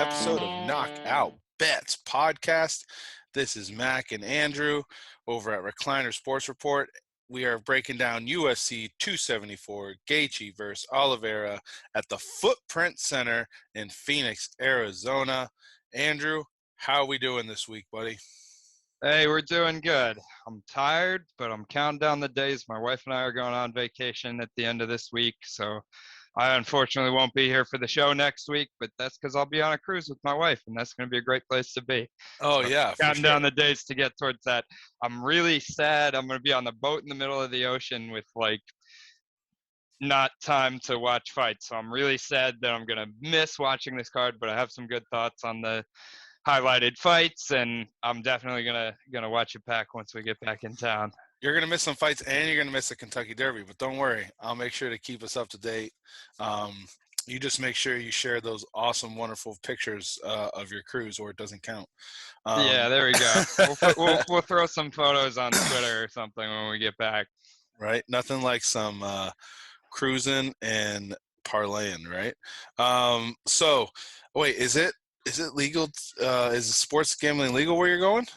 episode of Knockout Bets podcast. This is Mac and Andrew over at Recliner Sports Report. We are breaking down UFC 274, Gaethje versus Oliveira at the Footprint Center in Phoenix, Arizona. Andrew, how are we doing this week, buddy? Hey, we're doing good. I'm tired, but I'm counting down the days. My wife and I are going on vacation at the end of this week, so I unfortunately won't be here for the show next week, but that's because I'll be on a cruise with my wife, and that's going to be a great place to be. Oh, so yeah, for counting sure. down the days to get towards that. I'm really sad. I'm going to be on the boat in the middle of the ocean with, not time to watch fights. So I'm really sad that I'm going to miss watching this card, but I have some good thoughts on the highlighted fights, and I'm definitely gonna watch it back once we get back in town. You're gonna miss some fights, and you're gonna miss the Kentucky Derby, but don't worry, I'll make sure to keep us up to date. You just make sure you share those awesome, wonderful pictures of your cruise, or it doesn't count. Yeah, there we go. We'll throw some photos on Twitter or something when we get back. Right, nothing like some cruising and parlaying, right? So, wait, is it legal? Is sports gambling legal where you're going?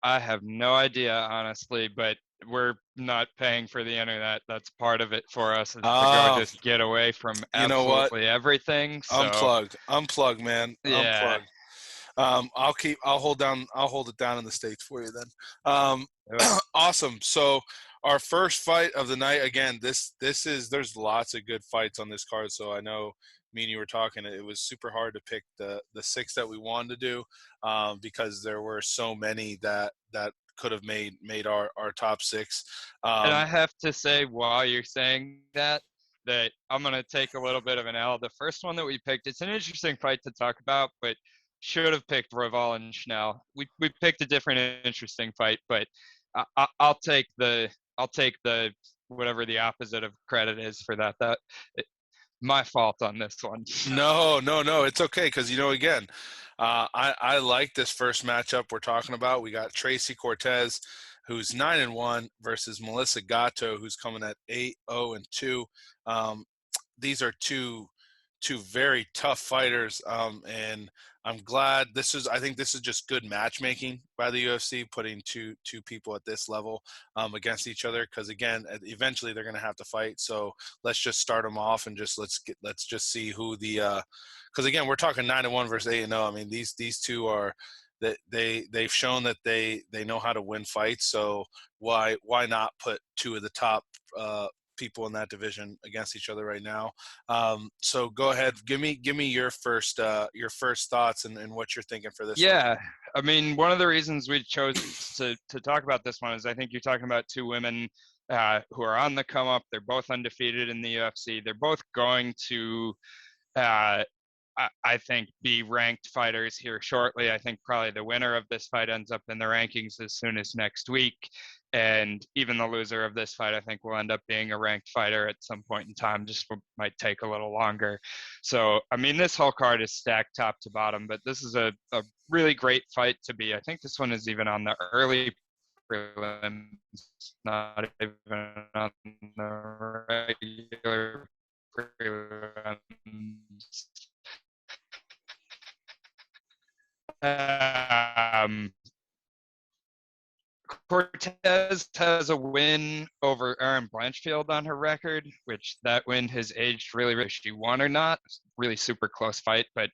I have no idea, honestly, but we're not paying for the internet. That's part of it for us, is to go just get away from absolutely everything. So Unplug, man. Yeah. Unplug. I'll hold it down in the States for you then. Awesome. So our first fight of the night, again, there's lots of good fights on this card. So I know me and you were talking, it was super hard to pick the six that we wanted to do because there were so many that could have made our top six. And I have to say, while you're saying that I'm going to take a little bit of an L. The first one that we picked, it's an interesting fight to talk about, but should have picked Roval and Schnell. We picked a different interesting fight, but I'll take the whatever the opposite of credit is for that. My fault on this one. No, it's okay, because again, I like this first matchup we're talking about. We got Tracy Cortez, who's 9-1, versus Melissa Gatto, who's coming at 8-0-2. These are two very tough fighters, and I'm glad I think this is just good matchmaking by the UFC, putting two people at this level against each other, because again, eventually they're going to have to fight. So let's just start them off and let's just see who because again, we're talking 9-1 versus 8-0. I mean, these two are that they've shown that they know how to win fights. So why not put two of the top people in that division against each other right now? So go ahead, give me your first thoughts and what you're thinking for this one. I mean, one of the reasons we chose to talk about this one is I think you're talking about two women who are on the come up. They're both undefeated in the UFC. They're both going to I think be ranked fighters here shortly. I think probably the winner of this fight ends up in the rankings as soon as next week. And even the loser of this fight, I think, will end up being a ranked fighter at some point in time. Just might take a little longer. So, I mean, this whole card is stacked top to bottom, but this is a really great fight to be. I think this one is even on the early prelims, not even on the regular prelims. Cortez has a win over Erin Blanchfield on her record, which that win has aged really, really. She won or not, really super close fight, but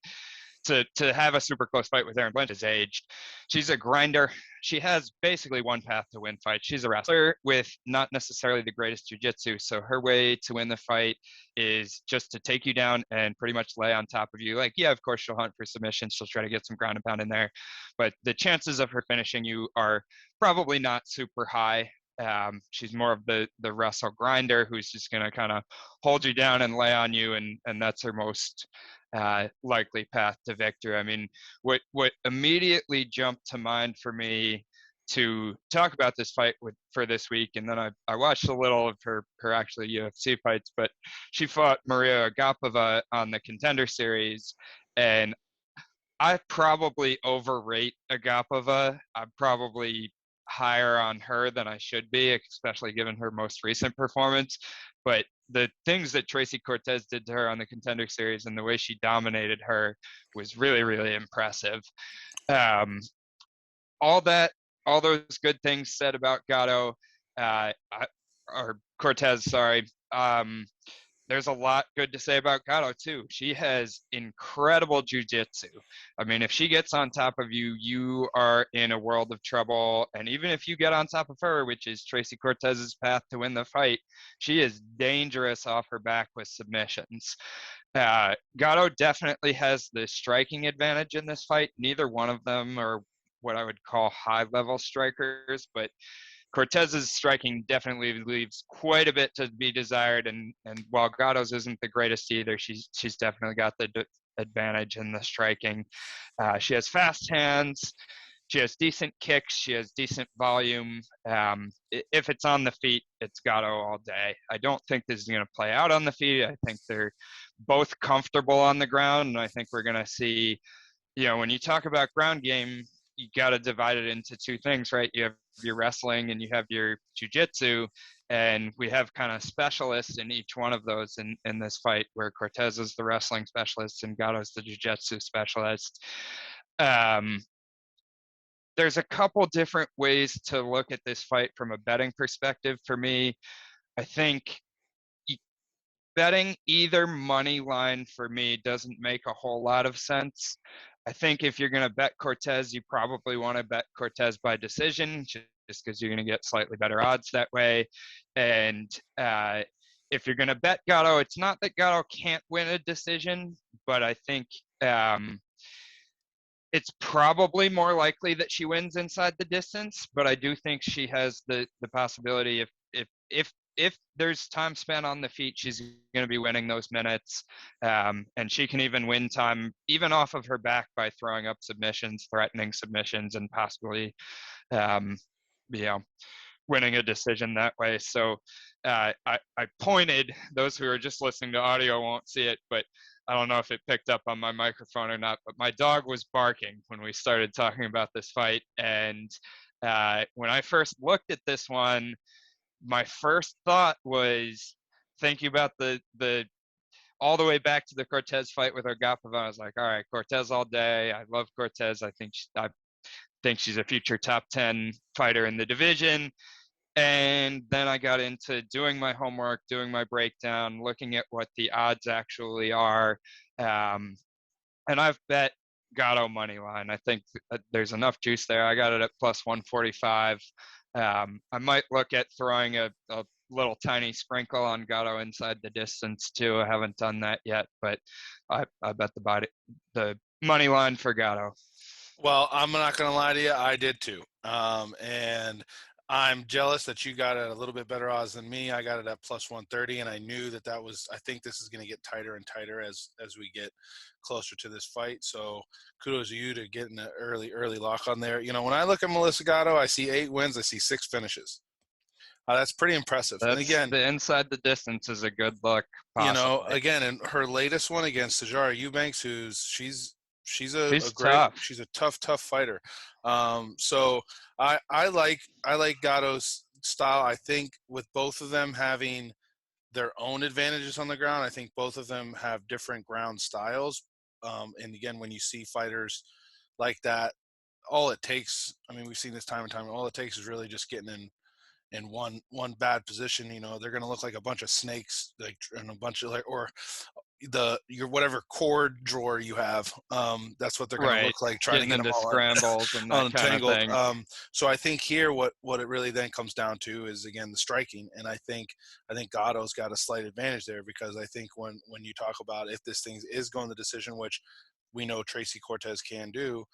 to have a super close fight with Erin Blanchfield has aged. She's a grinder. She has basically one path to win fights. She's a wrestler with not necessarily the greatest jiu-jitsu, so her way to win the fight is just to take you down and pretty much lay on top of you. Of course, she'll hunt for submissions. She'll try to get some ground and pound in there, but the chances of her finishing you are probably not super high. She's more of the wrestle grinder who's just going to kind of hold you down and lay on you, and that's her most likely path to victory. I mean, what immediately jumped to mind for me to talk about this fight for this week, and then I watched a little of her actually UFC fights, but she fought Maria Agapova on the Contender Series, and I probably overrate Agapova. I'm probably higher on her than I should be, especially given her most recent performance. but the things that Tracy Cortez did to her on the Contender Series and the way she dominated her was really, really impressive. Um, all that, all those good things said about Gatto, uh, or Cortez, sorry. There's a lot good to say about Gatto too. She has incredible jujitsu. I mean, if she gets on top of you, you are in a world of trouble. And even if you get on top of her, which is Tracy Cortez's path to win the fight, she is dangerous off her back with submissions. Gatto definitely has the striking advantage in this fight. Neither one of them are what I would call high level strikers, but Cortez's striking definitely leaves quite a bit to be desired, and while Gatto's isn't the greatest either, she's definitely got the advantage in the striking. She has fast hands. She has decent kicks. She has decent volume. If it's on the feet, it's Gatto all day. I don't think this is going to play out on the feet. I think they're both comfortable on the ground, and I think we're going to see, when you talk about ground game, you got to divide it into two things, right? You have your wrestling and you have your jiu-jitsu, and we have kind of specialists in each one of those in this fight, where Cortez is the wrestling specialist and Gatto's the jiu-jitsu specialist. There's a couple different ways to look at this fight from a betting perspective for me. I think betting either money line for me doesn't make a whole lot of sense. I think if you're going to bet Cortez, you probably want to bet Cortez by decision, just because you're going to get slightly better odds that way. And if you're going to bet Gatto, it's not that Gatto can't win a decision, but I think it's probably more likely that she wins inside the distance. But I do think she has the possibility, if there's time spent on the feet, she's going to be winning those minutes. And she can even win time, even off of her back, by throwing up submissions, threatening submissions, and possibly, winning a decision that way. So I pointed, those who are just listening to audio won't see it, but I don't know if it picked up on my microphone or not, but my dog was barking when we started talking about this fight. And when I first looked at this one, my first thought was thinking about the all the way back to the Cortez fight with Agapova. I was like, all right, Cortez all day. I love Cortez. I think she's a future top 10 fighter in the division. And then I got into doing my homework, doing my breakdown, looking at what the odds actually are. And I've bet Gatto money line. I think there's enough juice there. I got it at plus 145. I might look at throwing a little tiny sprinkle on Gatto inside the distance too. I haven't done that yet, but I bet the money line for Gatto. Well, I'm not going to lie to you. I did too. And I'm jealous that you got it a little bit better odds than me. I got it at plus 130, and I knew that I think this is going to get tighter and tighter as we get closer to this fight. So kudos to you to getting an early lock on there. When I look at Melissa Gatto, I see 8 wins. I see 6 finishes. That's pretty impressive. That's, and again, the inside the distance is a good look. Possibly. Again, in her latest one against Sijara Eubanks, she's a tough fighter. So I like Gatto's style. I think with both of them having their own advantages on the ground, I think both of them have different ground styles. And again, when you see fighters like that, all it takes, I mean, we've seen this time and time, all it takes is really just getting in one bad position. They're going to look like a bunch of snakes, like, and a bunch of or your whatever cord drawer you have. That's what they're going to look like, trying to get them all scrambles and that untangled. Kind of thing. So I think here what it really then comes down to is, again, the striking. And I think Gatto's got a slight advantage there, because I think when you talk about if this thing is going the decision, which we know Tracy Cortez can do,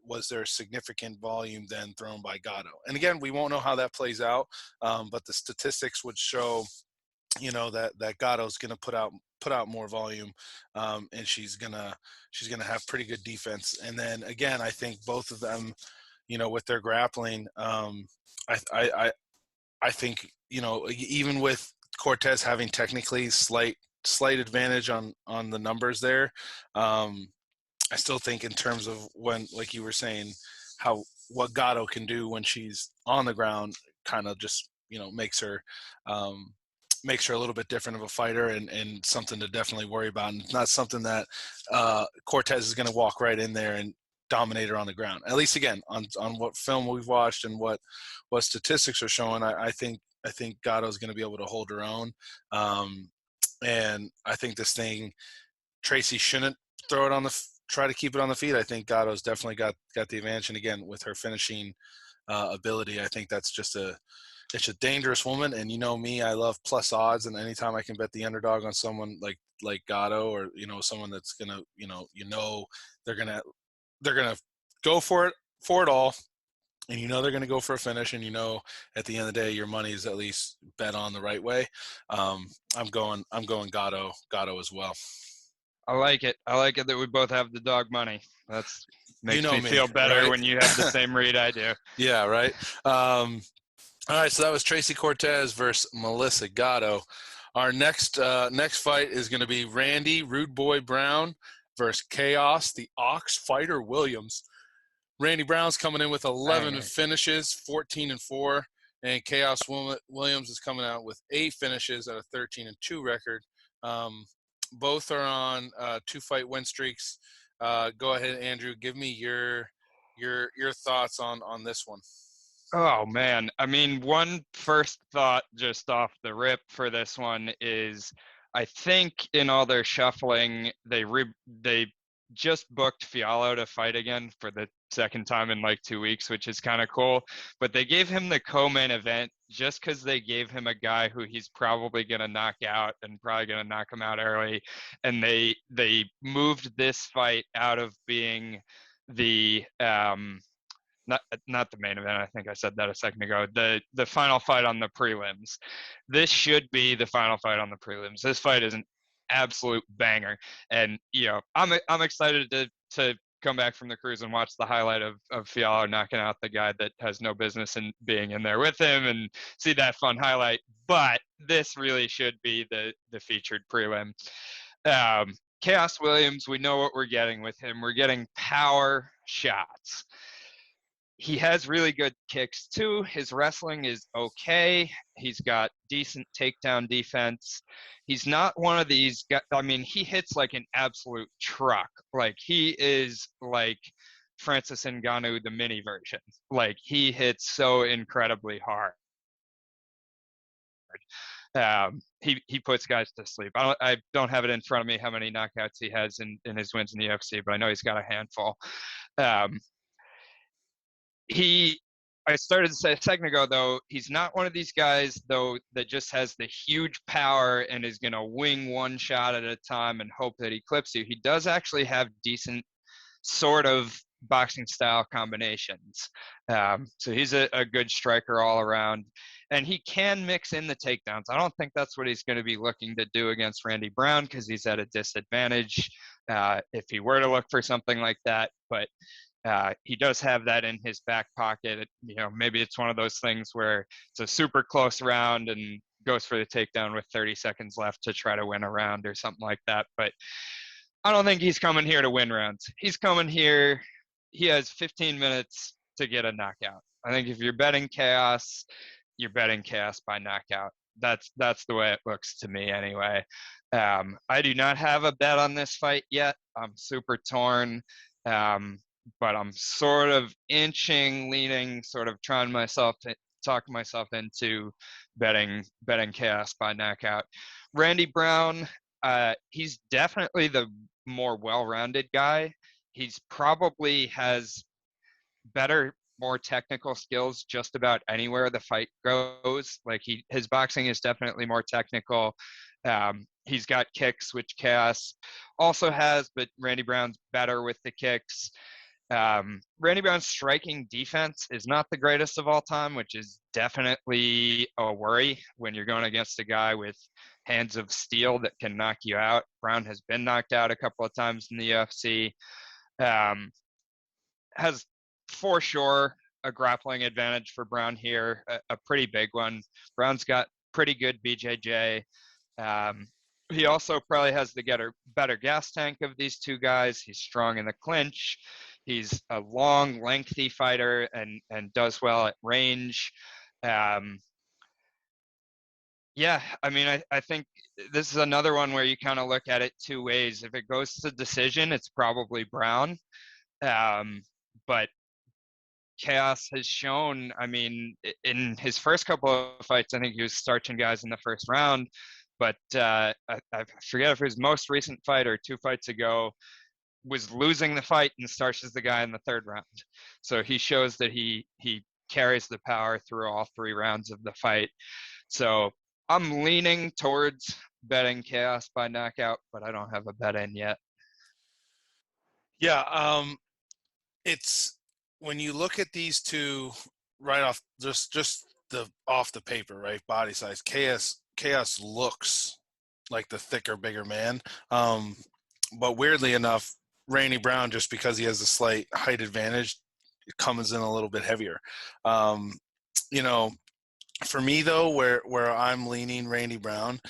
was there significant volume then thrown by Gatto? And again, we won't know how that plays out, but the statistics would show, that Gatto's going to put out more volume, and she's gonna have pretty good defense. And then again, I think both of them, with their grappling, I think, even with Cortez having technically slight advantage on the numbers there, I still think in terms of when, like you were saying, what Gatto can do when she's on the ground, kind of just makes her makes her a little bit different of a fighter, and something to definitely worry about. And it's not something that Cortez is going to walk right in there and dominate her on the ground. At least, again, on what film we've watched and what statistics are showing, I think Gatto is going to be able to hold her own. And I think this thing, Tracy shouldn't throw it on the try to keep it on the feet. I think Gatto's definitely got the advantage, and again, with her finishing ability, I think that's just it's a dangerous woman. And you know me, I love plus odds, and anytime I can bet the underdog on someone like Gatto, or someone that's gonna they're gonna go for it all, and they're gonna go for a finish, and at the end of the day your money is at least bet on the right way. I'm going Gatto as well. I like it. I like it that we both have the dog money. That's makes me Me, feel better right? when you have the same read I do. Yeah, right. All right, so that was Tracy Cortez versus Melissa Gatto. Our next fight is going to be Randy Rude Boy Brown versus Khaos, the Ox Fighter Williams. Randy Brown's coming in with 11 finishes, 14-4, and Khaos Williams is coming out with 8 finishes at a 13-2 record. Both are on 2-fight win streaks. Go ahead, Andrew. Give me your thoughts on this one. Oh man, I mean, one first thought just off the rip for this one is, I think in all their shuffling, they just booked Fiallo to fight again for the second time in like 2 weeks, which is kind of cool. But they gave him the co-main event just because they gave him a guy who he's probably gonna knock out and probably gonna knock him out early, and they moved this fight out of being the not the main event. I think I said that a second ago. The final fight on the prelims. This should be the final fight on the prelims. This fight is an absolute banger, and I'm excited to come back from the cruise and watch the highlight of Fiallo knocking out the guy that has no business in being in there with him, and see that fun highlight. But this really should be the featured prelim. Khaos Williams, we know what we're getting with him. We're getting power shots. He has really good kicks too. His wrestling is okay. He's got decent takedown defense. He's not one of these guys. I mean, he hits like an absolute truck. Like, he is like Francis Ngannou, the mini version. Like, he hits so incredibly hard. He puts guys to sleep. I don't have it in front of me how many knockouts he has in his wins in the UFC, but I know he's got a handful. I started to say a second ago, though, he's not one of these guys, though, that just has the huge power and is going to wing one shot at a time and hope that he clips you. He does actually have decent sort of boxing style combinations. So he's a good striker all around, and he can mix in the takedowns. I don't think that's what he's going to be looking to do against Randy Brown, because he's at a disadvantage if he were to look for something like that. But he does have that in his back pocket. Maybe it's one of those things where it's a super close round and goes for the takedown with 30 seconds left to try to win a round or something like that. But I don't think he's coming here to win rounds. He's coming here. He has 15 minutes to get a knockout. I think if you're betting Khaos, you're betting Khaos by knockout. That's the way it looks to me anyway. I do not have a bet on this fight yet. I'm super torn. But I'm sort of leaning, sort of trying talking myself into betting Khaos by knockout. Randy Brown, he's definitely the more well-rounded guy. He's probably has better, more technical skills just about anywhere the fight goes. Like, his boxing is definitely more technical. He's got kicks, which Khaos also has, but Randy Brown's better with the kicks. Randy Brown's striking defense is not the greatest of all time, which is definitely a worry when you're going against a guy with hands of steel that can knock you out. Brown has been knocked out a couple of times in the UFC. Has for sure a grappling advantage for Brown here, a pretty big one. Brown's got pretty good BJJ. He also probably has the better gas tank of these two guys. He's strong in the clinch. He's a long, lengthy fighter and does well at range. Yeah, I mean, I think this is another one where you kind of look at it two ways. If it goes to decision, it's probably Brown. Um, but Khaos has shown, I mean, in his first couple of fights, I think he was starching guys in the first round. But I forget if his most recent fight or two fights ago was losing the fight and starches the guy in the third round. So he shows that he carries the power through all three rounds of the fight. So I'm leaning towards betting Khaos by knockout, but I don't have a bet in yet. Yeah, it's when you look at these two right off just the off the paper, right? Body size. Chaos looks like the thicker, bigger man. But weirdly enough, Randy Brown, just because he has a slight height advantage, comes in a little bit heavier. Um, you know, for me though, where I'm leaning Randy Brown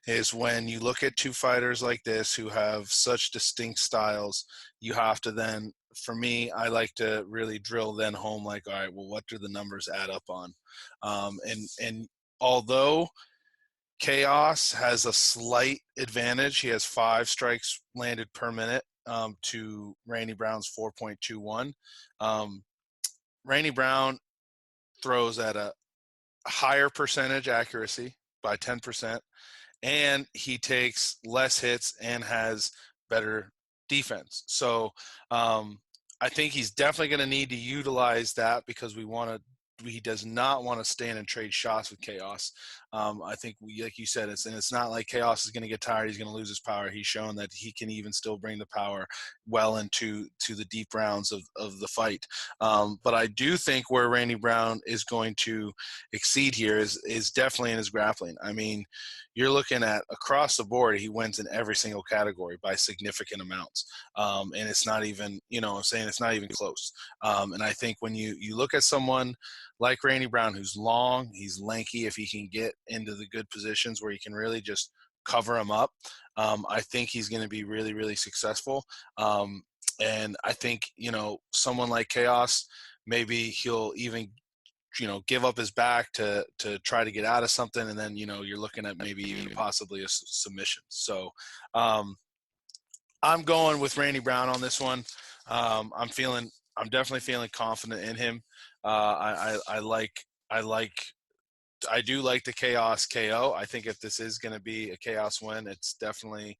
is when you look at two fighters like this who have such distinct styles, you have to then, for me, I like to really drill then home like, all right, well, what do the numbers add up on? And although Chaos has a slight advantage, he has 5 strikes landed per minute to Randy Brown's 4.21. Um, Randy Brown throws at a higher percentage accuracy by 10%, and he takes less hits and has better defense. So I think he's definitely going to need to utilize that because he does not want to stand and trade shots with Chaos. I think, like you said, it's not like Chaos is going to get tired. He's going to lose his power. He's shown that he can even still bring the power well into the deep rounds of the fight. But I do think where Randy Brown is going to exceed here is definitely in his grappling. I mean, you're looking at across the board, he wins in every single category by significant amounts. And it's not even, I'm saying it's not even close. And I think when you look at someone like Randy Brown, who's long, he's lanky, if he can get into the good positions where he can really just cover him up, I think he's going to be really, really successful. And I think, someone like Chaos, maybe he'll even give up his back to try to get out of something, and then you're looking at maybe even possibly a submission. So I'm going with Randy Brown on this one. I'm definitely feeling confident in him. I do like the Chaos KO. I think if this is going to be a Chaos win, it's definitely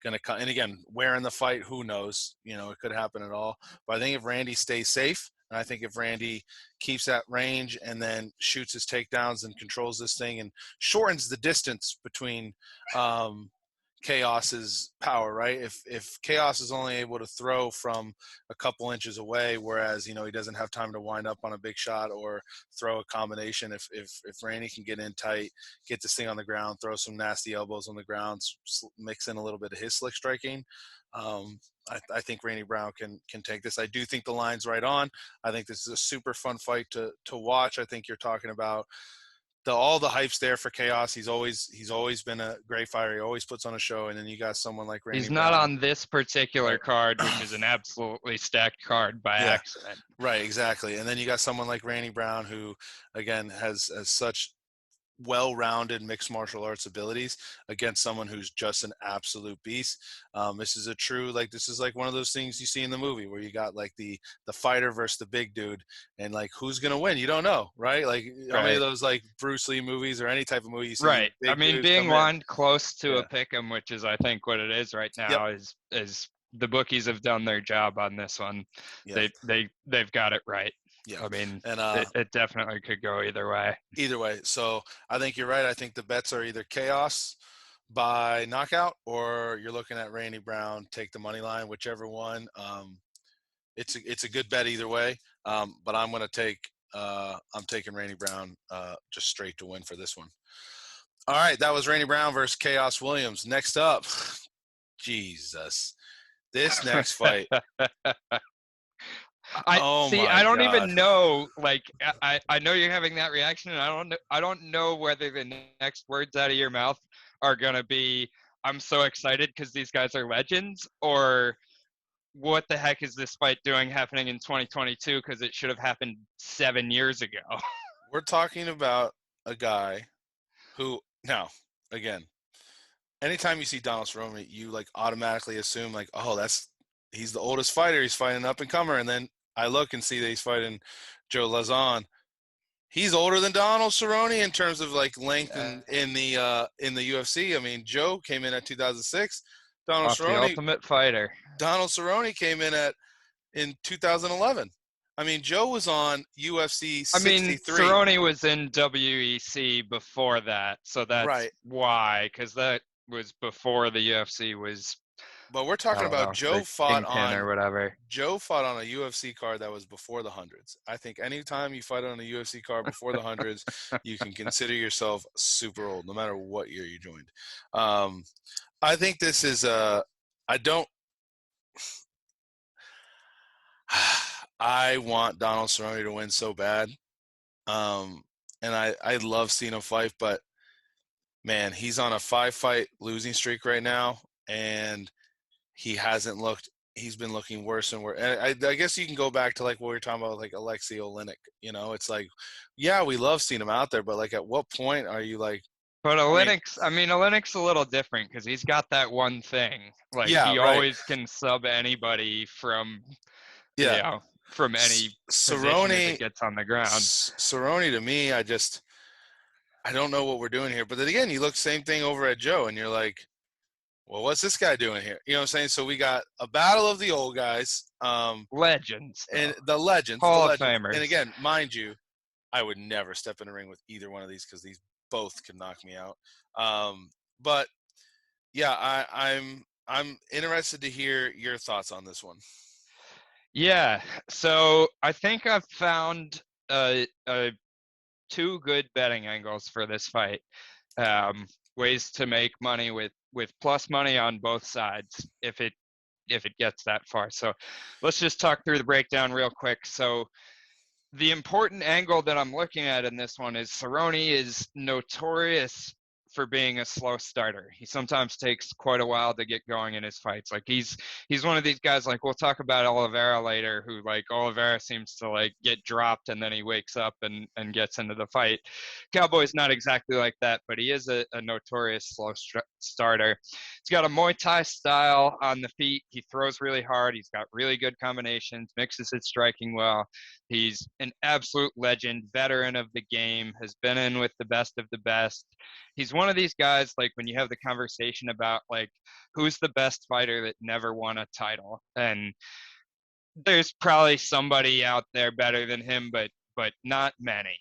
going to come. And again, where in the fight, who knows? It could happen at all. But I think if Randy stays safe, and I think if Randy keeps that range and then shoots his takedowns and controls this thing and shortens the distance between Chaos's power, right? If Chaos is only able to throw from a couple inches away, whereas he doesn't have time to wind up on a big shot or throw a combination. If Randy can get in tight, get this thing on the ground, throw some nasty elbows on the ground, mix in a little bit of his slick striking, I think Randy Brown can take this. I do think the line's right on. I think this is a super fun fight to watch. I think you're talking about all the hype's there for Chaos. He's always been a great fighter. He always puts on a show, and then you got someone like Randy He's not Brown. on this particular Right. card, which is an absolutely stacked card by Yeah, accident. right, exactly. And then you got someone like Randy Brown, who again has such well-rounded mixed martial arts abilities against someone who's just an absolute beast. This is this is like one of those things you see in the movie where you got like the fighter versus the big dude, and like who's gonna win, you don't know, right? Like how many of Right. those like Bruce Lee movies or any type of movie you see Right. I big mean, dudes being come in. lined close to Yeah. a pick'em, which is I think what it is right Yep. now, is the bookies have done their job on this one. Yeah. They've got it right. Yeah. I mean, And it definitely could go either way. either way, so I think you're right. I think the bets are either Chaos by knockout, or you're looking at Randy Brown take the money line, whichever one. It's a good bet either way. But I'm taking Randy Brown just straight to win for this one. All right, that was Randy Brown versus Chaos Williams. Next up, Jesus, this next fight. I Oh see. my I don't God. even know. Like, I know you're having that reaction, and I don't know whether the next words out of your mouth are gonna be, "I'm so excited because these guys are legends," or "What the heck is this fight doing happening in 2022? Because it should have happened 7 years ago." We're talking about a guy who Now, again, anytime you see Donald Cerrone, you like automatically assume like, oh, he's the oldest fighter. He's fighting an up and comer, and then I look and see that he's fighting Joe Lauzon. He's older than Donald Cerrone in terms of like length Uh, in the UFC. I mean, Joe came in at 2006. Donald off the Cerrone Ultimate Fighter. Donald Cerrone came in 2011. I mean, Joe was on UFC I mean, 63. Cerrone was in WEC before that, so that's Right. why, because that was before the UFC was, But we're I talking don't about know, the kingpin or whatever. Joe fought on a UFC card that was before the hundreds. I think anytime you fight on a UFC card before the hundreds, you can consider yourself super old, no matter what year you joined. I think this is I don't. I want Donald Cerrone to win so bad, and I love seeing him fight, but man, he's on a 5-fight losing streak right now, and he hasn't looked. He's been looking worse and worse. And I guess you can go back to like what we were talking about, like Alexei Oleinik. You know, it's like, yeah, we love seeing him out there, but like, at what point are you like? But I mean, Oleinik's a little different because he's got that one thing. Like yeah, he right, always can sub anybody you yeah. know, from any position if it Cerrone, gets on the ground. Cerrone to me, I don't know what we're doing here. But then again, you look same thing over at Joe, and you're like, well, what's this guy doing here? You know what I'm saying? So we got a battle of the old guys, Legends, though. and the legends, Hall of Famers. And again, mind you, I would never step in a ring with either one of these because these both could knock me out. But yeah, I'm interested to hear your thoughts on this one. Yeah, so I think I've found two good betting angles for this fight. Ways to make money with plus money on both sides if it gets that far. So let's just talk through the breakdown real quick. So the important angle that I'm looking at in this one is Cerrone is notorious for being a slow starter. He sometimes takes quite a while to get going in his fights. Like he's one of these guys, like we'll talk about Oliveira later, who like Oliveira seems to like get dropped and then he wakes up and gets into the fight. Cowboy's not exactly like that, but he is a notorious slow starter. He's got a Muay Thai style on the feet. He throws really hard. He's got really good combinations, mixes his striking well. He's an absolute legend, veteran of the game, has been in with the best of the best. He's one of these guys, like when you have the conversation about like who's the best fighter that never won a title, and there's probably somebody out there better than him, but not many.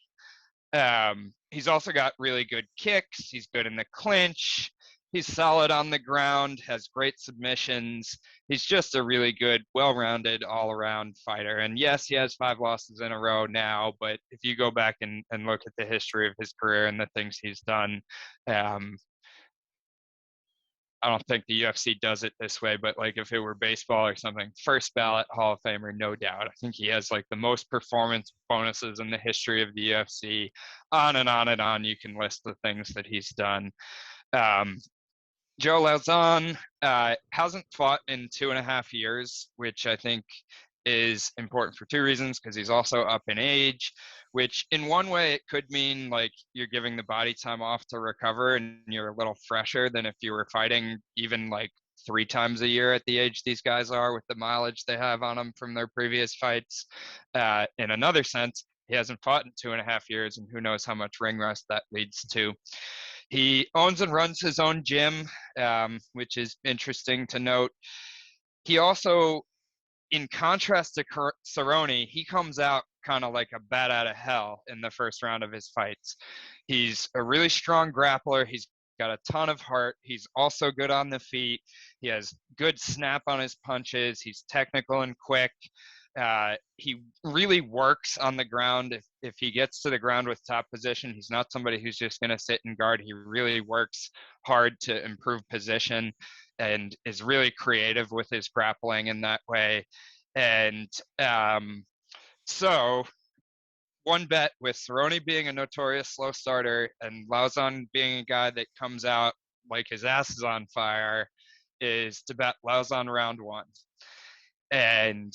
He's also got really good kicks. He's good in the clinch. He's solid on the ground, has great submissions. He's just a really good, well-rounded, all-around fighter. And yes, he has 5 losses in a row now, but if you go back and look at the history of his career and the things he's done, I don't think the UFC does it this way, but like if it were baseball or something, first ballot Hall of Famer, no doubt. I think he has like the most performance bonuses in the history of the UFC. On and on and on, you can list the things that he's done. Joe Lauzon hasn't fought in 2.5 years, which I think is important for 2 reasons, because he's also up in age, which in one way it could mean like you're giving the body time off to recover and you're a little fresher than if you were fighting even like 3 times a year at the age these guys are with the mileage they have on them from their previous fights. In another sense, he hasn't fought in 2.5 years, and who knows how much ring rust that leads to. He owns and runs his own gym, which is interesting to note. He also, in contrast to Cerrone, he comes out kind of like a bat out of hell in the first round of his fights. He's a really strong grappler. He's got a ton of heart. He's also good on the feet. He has good snap on his punches. He's technical and quick. He really works on the ground. If he gets to the ground with top position, he's not somebody who's just going to sit and guard. He really works hard to improve position and is really creative with his grappling in that way. And so one bet with Cerrone being a notorious slow starter and Lauzon being a guy that comes out like his ass is on fire is to bet Lauzon round 1. And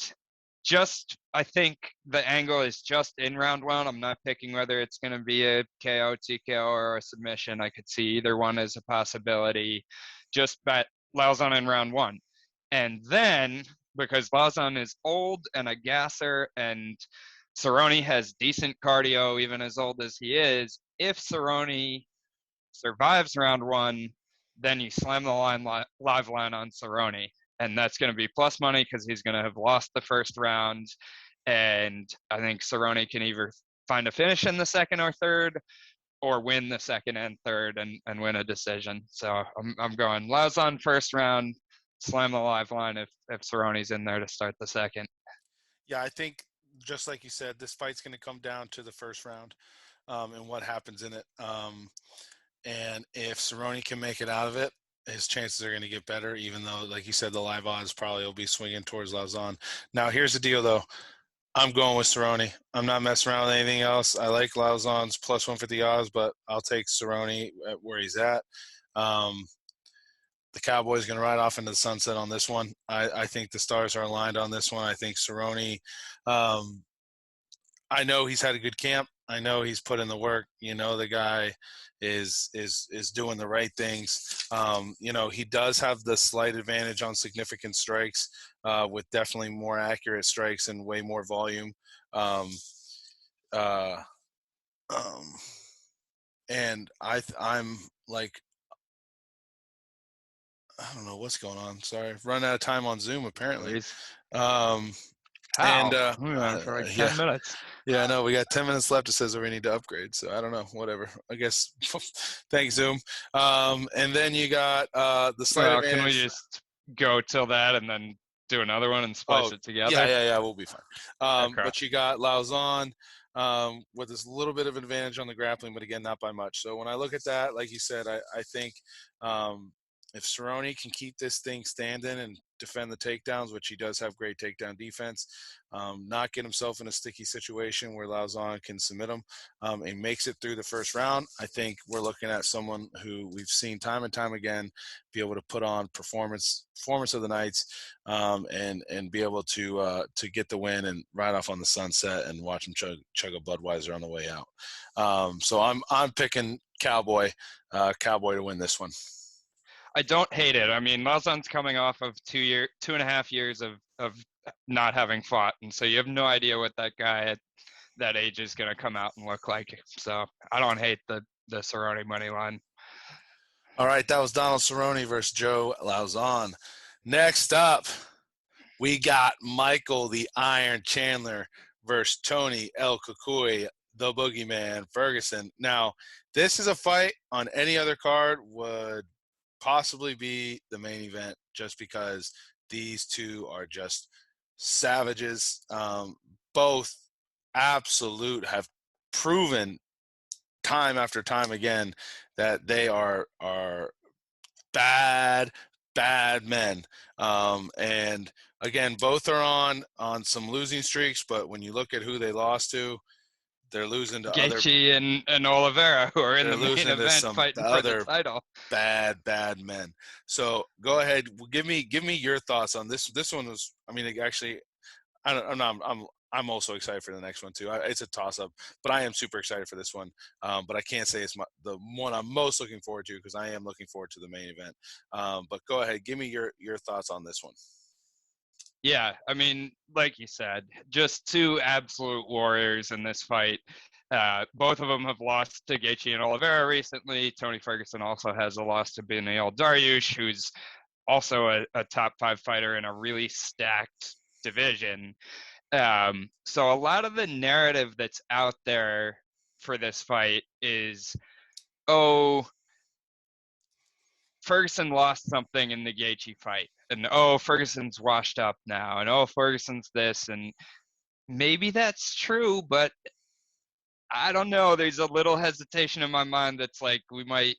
I think the angle is just in round one. I'm not picking whether it's going to be a KO, TKO, or a submission. I could see either one as a possibility. Just bet Lauzon in round one. And then, because Lauzon is old and a gasser, and Cerrone has decent cardio, even as old as he is, if Cerrone survives round one, then you slam the live line on Cerrone. And that's going to be plus money because he's going to have lost the first round. And I think Cerrone can either find a finish in the second or third, or win the second and third and win a decision. So I'm going Lauzon first round, slam the live line if Cerrone's in there to start the second. Yeah, I think just like you said, this fight's going to come down to the first round and what happens in it. And if Cerrone can make it out of it, his chances are going to get better, even though, like you said, the live odds probably will be swinging towards Lauzon. Now, here's the deal, though. I'm going with Cerrone. I'm not messing around with anything else. I like Lauzon's plus 150 odds, but I'll take Cerrone at where he's at. The Cowboys going to ride off into the sunset on this one. I think the stars are aligned on this one. I think Cerrone, I know he's had a good camp. I know he's put in the work. The guy is doing the right things. He does have the slight advantage on significant strikes, with definitely more accurate strikes and way more volume. And I'm like, I don't know what's going on. Sorry, I've run out of time on Zoom apparently. How? And We went on for like 10 minutes. Yeah, I know. We got 10 minutes left. It says we need to upgrade. So I don't know. Whatever. I guess. Thanks, Zoom. And then you got the slight advantage. Can we just go till that and then do another one and splice it together? Yeah. We'll be fine. Okay. But you got Lauzon with this little bit of advantage on the grappling, but again, not by much. So when I look at that, like you said, I think if Cerrone can keep this thing standing and defend the takedowns, which he does have great takedown defense, not get himself in a sticky situation where Lauzon can submit him, and makes it through the first round, I think we're looking at someone who we've seen time and time again be able to put on performance of the nights, and be able to get the win and ride off on the sunset and watch him chug a Budweiser on the way out. So I'm picking Cowboy to win this one. I don't hate it. I mean, Lauzon's coming off of 2.5 years of not having fought, and so you have no idea what that guy at that age is going to come out and look like. So I don't hate the Cerrone money line. All right, that was Donald Cerrone versus Joe Lauzon. Next up, we got Michael the Iron Chandler versus Tony El Cucuy, the Boogeyman Ferguson. Now, this is a fight on any other card would possibly be the main event, just because these two are just savages. Both absolute have proven time after time again that they are bad men. And again, both are on some losing streaks, but when you look at who they lost to, they're losing to Gaethje and Oliveira, who are in the main event fighting for the title. Bad men. So go ahead, give me your thoughts on this. This one was, I mean, actually, I'm also excited for the next one too. It's a toss up, but I am super excited for this one. But I can't say it's the one I'm most looking forward to, because I am looking forward to the main event. But go ahead, give me your thoughts on this one. Yeah, I mean, like you said, just two absolute warriors in this fight. Both of them have lost to Gaethje and Oliveira recently. Tony Ferguson also has a loss to Beneil Dariush, who's also a top 5 fighter in a really stacked division. So a lot of the narrative that's out there for this fight is, Ferguson lost something in the Gaethje fight, and Ferguson's washed up now, and Ferguson's this, and maybe that's true, but I don't know. There's a little hesitation in my mind that's like we might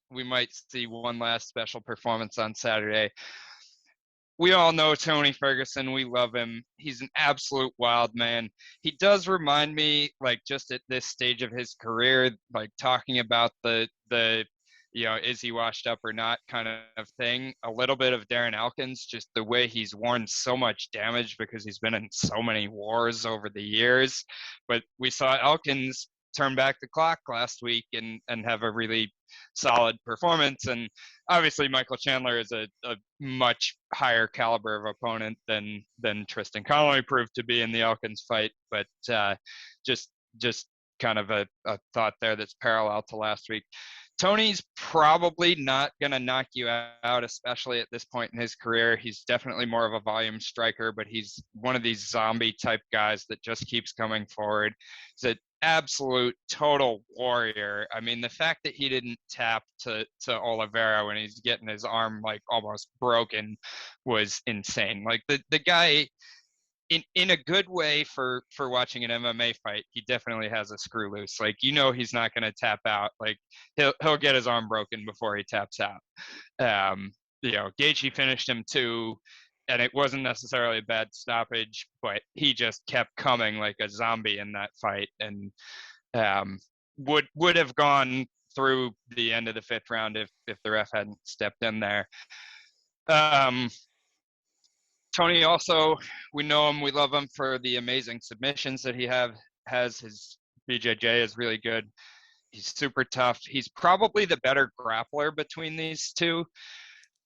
see one last special performance on Saturday. We all know Tony Ferguson. We love him. He's an absolute wild man. He does remind me, like, just at this stage of his career, like talking about the is he washed up or not kind of thing. A little bit of Darren Elkins, just the way he's worn so much damage because he's been in so many wars over the years. But we saw Elkins turn back the clock last week and have a really solid performance. And obviously Michael Chandler is a much higher caliber of opponent than Tristan Connolly proved to be in the Elkins fight. But just kind of a thought there that's parallel to last week. Tony's probably not going to knock you out, especially at this point in his career. He's definitely more of a volume striker, but he's one of these zombie type guys that just keeps coming forward. He's an absolute total warrior. I mean, the fact that he didn't tap to Oliveira when he's getting his arm like almost broken was insane. Like the guy, in a good way for watching an MMA fight, he definitely has a screw loose. Like, he's not going to tap out. Like he'll get his arm broken before he taps out. Gaethje finished him too, and it wasn't necessarily a bad stoppage, but he just kept coming like a zombie in that fight, and would have gone through the end of the 5th round if the ref hadn't stepped in there. Tony also, we know him, we love him for the amazing submissions that he has. His BJJ is really good. He's super tough. He's probably the better grappler between these two.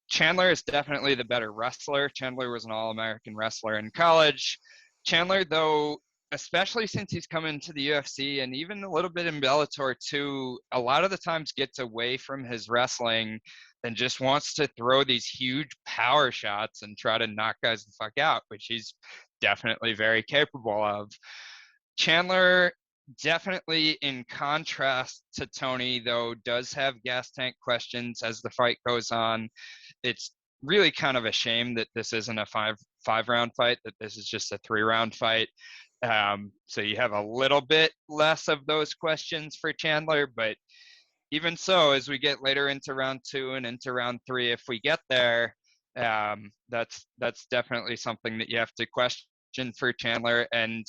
Chandler is definitely the better wrestler. Chandler was an All-American wrestler in college. Chandler, though, especially since he's come into the UFC and even a little bit in Bellator too, a lot of the times gets away from his wrestling and just wants to throw these huge power shots and try to knock guys the fuck out, which he's definitely very capable of. Chandler, definitely in contrast to Tony, though, does have gas tank questions as the fight goes on. It's really kind of a shame that this isn't a five round fight, that this is just a 3-round fight. So you have a little bit less of those questions for Chandler, but even so, as we get later into round 2 and into round 3, if we get there, that's definitely something that you have to question for Chandler. And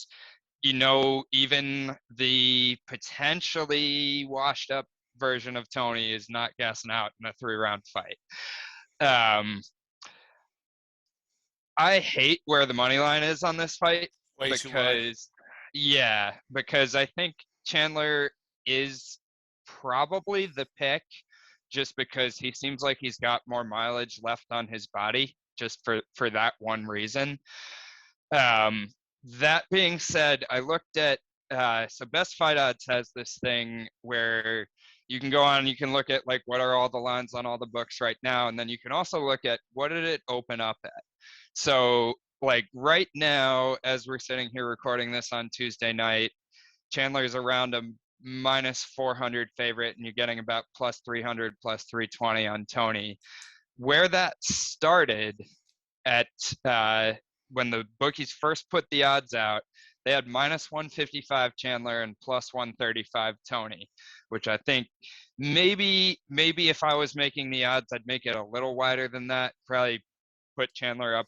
even the potentially washed up version of Tony is not gassing out in a 3-round fight. I hate where the money line is on this fight because I think Chandler is probably the pick just because he seems like he's got more mileage left on his body just for that one reason. That being said, I looked at so Best Fight Odds has this thing where you can go on and you can look at like what are all the lines on all the books right now, and then you can also look at what did it open up at. So like right now, as we're sitting here recording this on Tuesday night, Chandler's around a -400 favorite, and you're getting about +300, +320 on Tony. Where that started at when the bookies first put the odds out, they had -155 Chandler and +135 Tony, which I think maybe if I was making the odds, I'd make it a little wider than that. Probably put Chandler up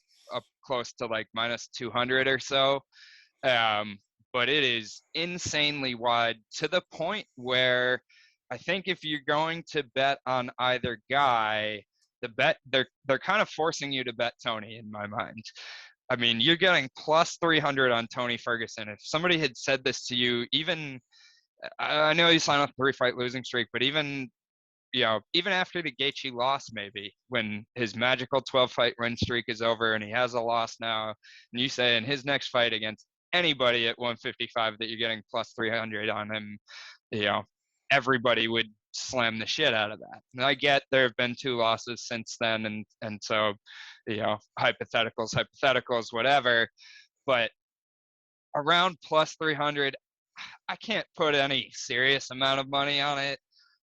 close to like -200 or so. But it is insanely wide to the point where I think if you're going to bet on either guy, they're kind of forcing you to bet Tony in my mind. I mean, you're getting +300 on Tony Ferguson. If somebody had said this to you, even I know he signed off a 3-fight losing streak, but even after the Gaethje loss, maybe when his magical 12-fight win streak is over and he has a loss now, and you say in his next fight against anybody at 155 that you're getting +300 on him, everybody would slam the shit out of that. And I get there have been 2 losses since then, and so hypotheticals, whatever, but around +300, I can't put any serious amount of money on it.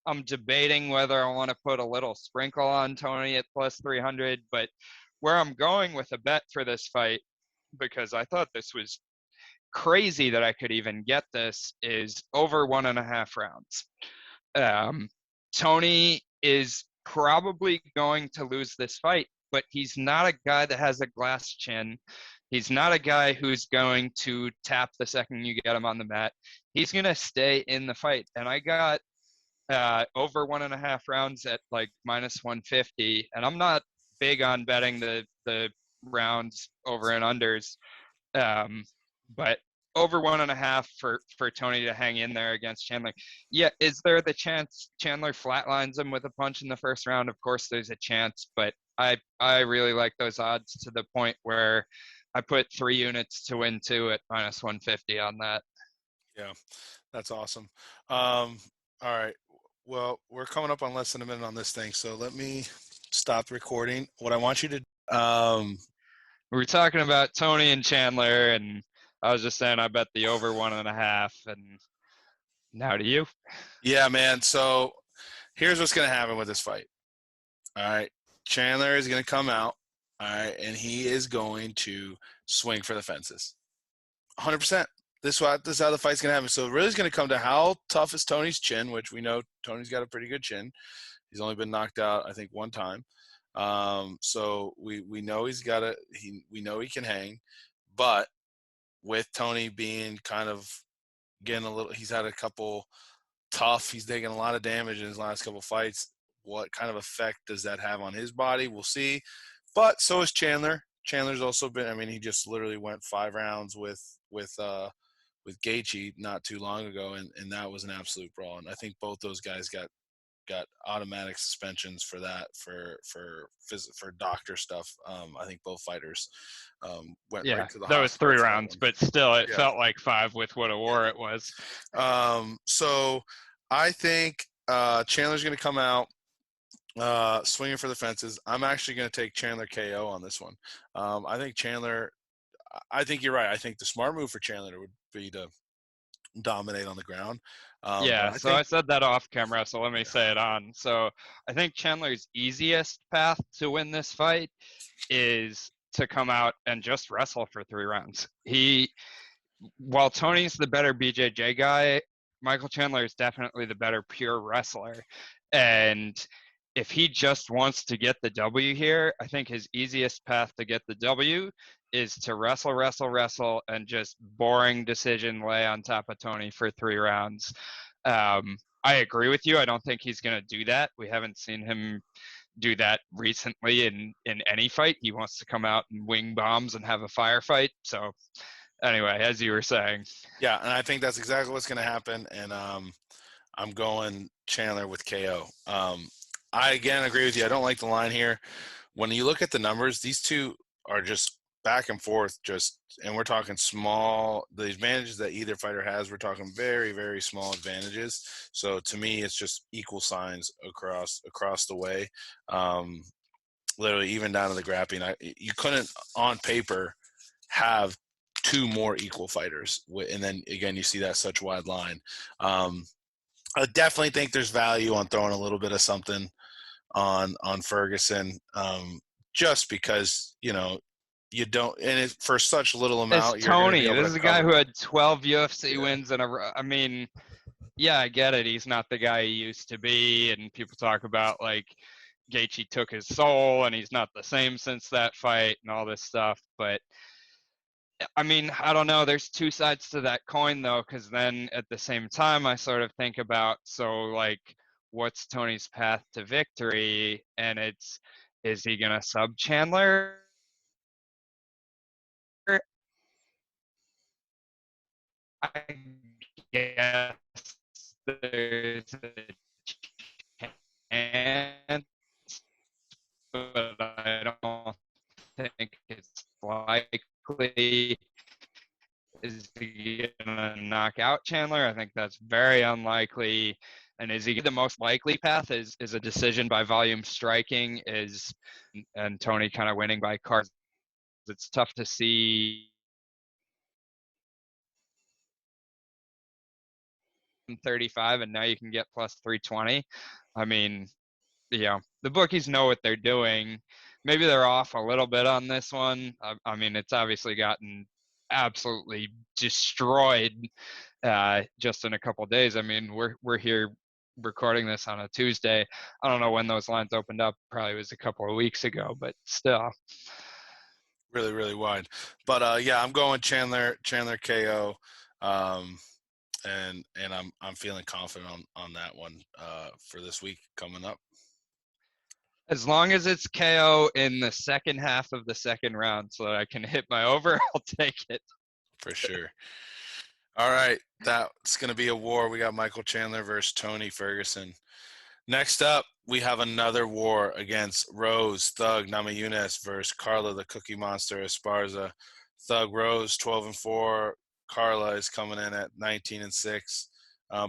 I'm debating whether I want to put a little sprinkle on Tony at +300, but where I'm going with a bet for this fight, because I thought this was crazy that I could even get this, is over 1.5 rounds. Tony is probably going to lose this fight, but he's not a guy that has a glass chin. He's not a guy who's going to tap the second you get him on the mat. He's going to stay in the fight. And I got over 1.5 rounds at like -150. And I'm not big on betting the rounds over and unders, but over 1.5 for Tony to hang in there against Chandler. Yeah, is there the chance Chandler flatlines him with a punch in the first round? Of course, there's a chance, but I really like those odds to the point where I put 3 units to win 2 at -150 on that. Yeah, that's awesome. All right. Well, we're coming up on less than a minute on this thing, so let me stop recording. What I want you to, We were talking about Tony and Chandler, and I was just saying I bet the over 1.5, and now to you. yeah, man. So here's what's going to happen with this fight. All right. Chandler is going to come out, all right, and he is going to swing for the fences. 100%. This is how the fight's going to happen. So really it's going to come to how tough is Tony's chin, which we know Tony's got a pretty good chin. He's only been knocked out, I think, 1 time. So we know we know he can hang, but with Tony being kind of getting a little, he's had a couple tough, he's taken a lot of damage in his last couple fights. What kind of effect does that have on his body? We'll see. But so is Chandler. Chandler's also been, I mean, he just literally went 5 rounds with Gaethje not too long ago, and that was an absolute brawl. And I think both those guys got automatic suspensions for that for doctor stuff. I think both fighters went Yeah, right to the that was hospital 3 for that rounds, one. but still, it Yeah. felt like 5 with what a war it was. So I think Chandler's going to come out swinging for the fences. I'm actually going to take Chandler KO on this one. I think Chandler. I think you're right. I think the smart move for Chandler would be to dominate on the ground. But Yeah, I so think I said that off camera, so let me say it on. So I think Chandler's easiest path to win this fight is to come out and just wrestle for 3 rounds. While Tony's the better BJJ guy, Michael Chandler is definitely the better pure wrestler. And if he just wants to get the W here, I think his easiest path to get the W is to wrestle, wrestle, wrestle, and just boring decision lay on top of Tony for 3 rounds. I agree with you. I don't think he's going to do that. We haven't seen him do that recently in any fight. He wants to come out and wing bombs and have a firefight. So anyway, as you were saying. yeah, and I think that's exactly what's going to happen. And I'm going Chandler with KO. I again agree with you. I don't like the line here. When you look at the numbers, these two are just back and forth. And we're talking small. The advantages that either fighter has, we're talking very, very small advantages. So to me, it's just equal signs across the way. Literally, even down to the grappling. You couldn't on paper have 2 more equal fighters, and then again you see that such wide line. I definitely think there's value on throwing a little bit of something on Ferguson, just because you don't, and it, for such little It's amount you're going to be Tony. able This to is a guy cover. who had 12 UFC Yeah, wins in a row. I mean, yeah, I get it. He's not the guy he used to be, and people talk about like Gaethje took his soul, and he's not the same since that fight, and all this stuff. But I mean, I don't know. There's 2 sides to that coin, though, because then at the same time, I sort of think about, so like, what's Tony's path to victory? And is he gonna sub Chandler? I guess there's a chance, but I don't think it's likely. Is he gonna knock out Chandler? I think that's very unlikely. And is he the most likely path? Is a decision by volume striking? And Tony kind of winning by cards? It's tough to see 35, and now you can get plus 320. I mean, the bookies know what they're doing. Maybe they're off a little bit on this one. I mean, it's obviously gotten absolutely destroyed just in a couple of days. I mean, we're here recording this on a Tuesday. I don't know when those lines opened up. Probably was a couple of weeks ago, but still. really, really wide. But yeah, I'm going Chandler KO. and I'm feeling confident on that one for this week coming up. As long as it's KO in the second half of the second round so that I can hit my over, I'll take it. For sure. All right, that's going to be a war. We got Michael Chandler versus Tony Ferguson. Next up, we have another war against Rose Thug Namajunas versus Carla the Cookie Monster Esparza. Thug Rose 12-4. Carla is coming in at 19-6.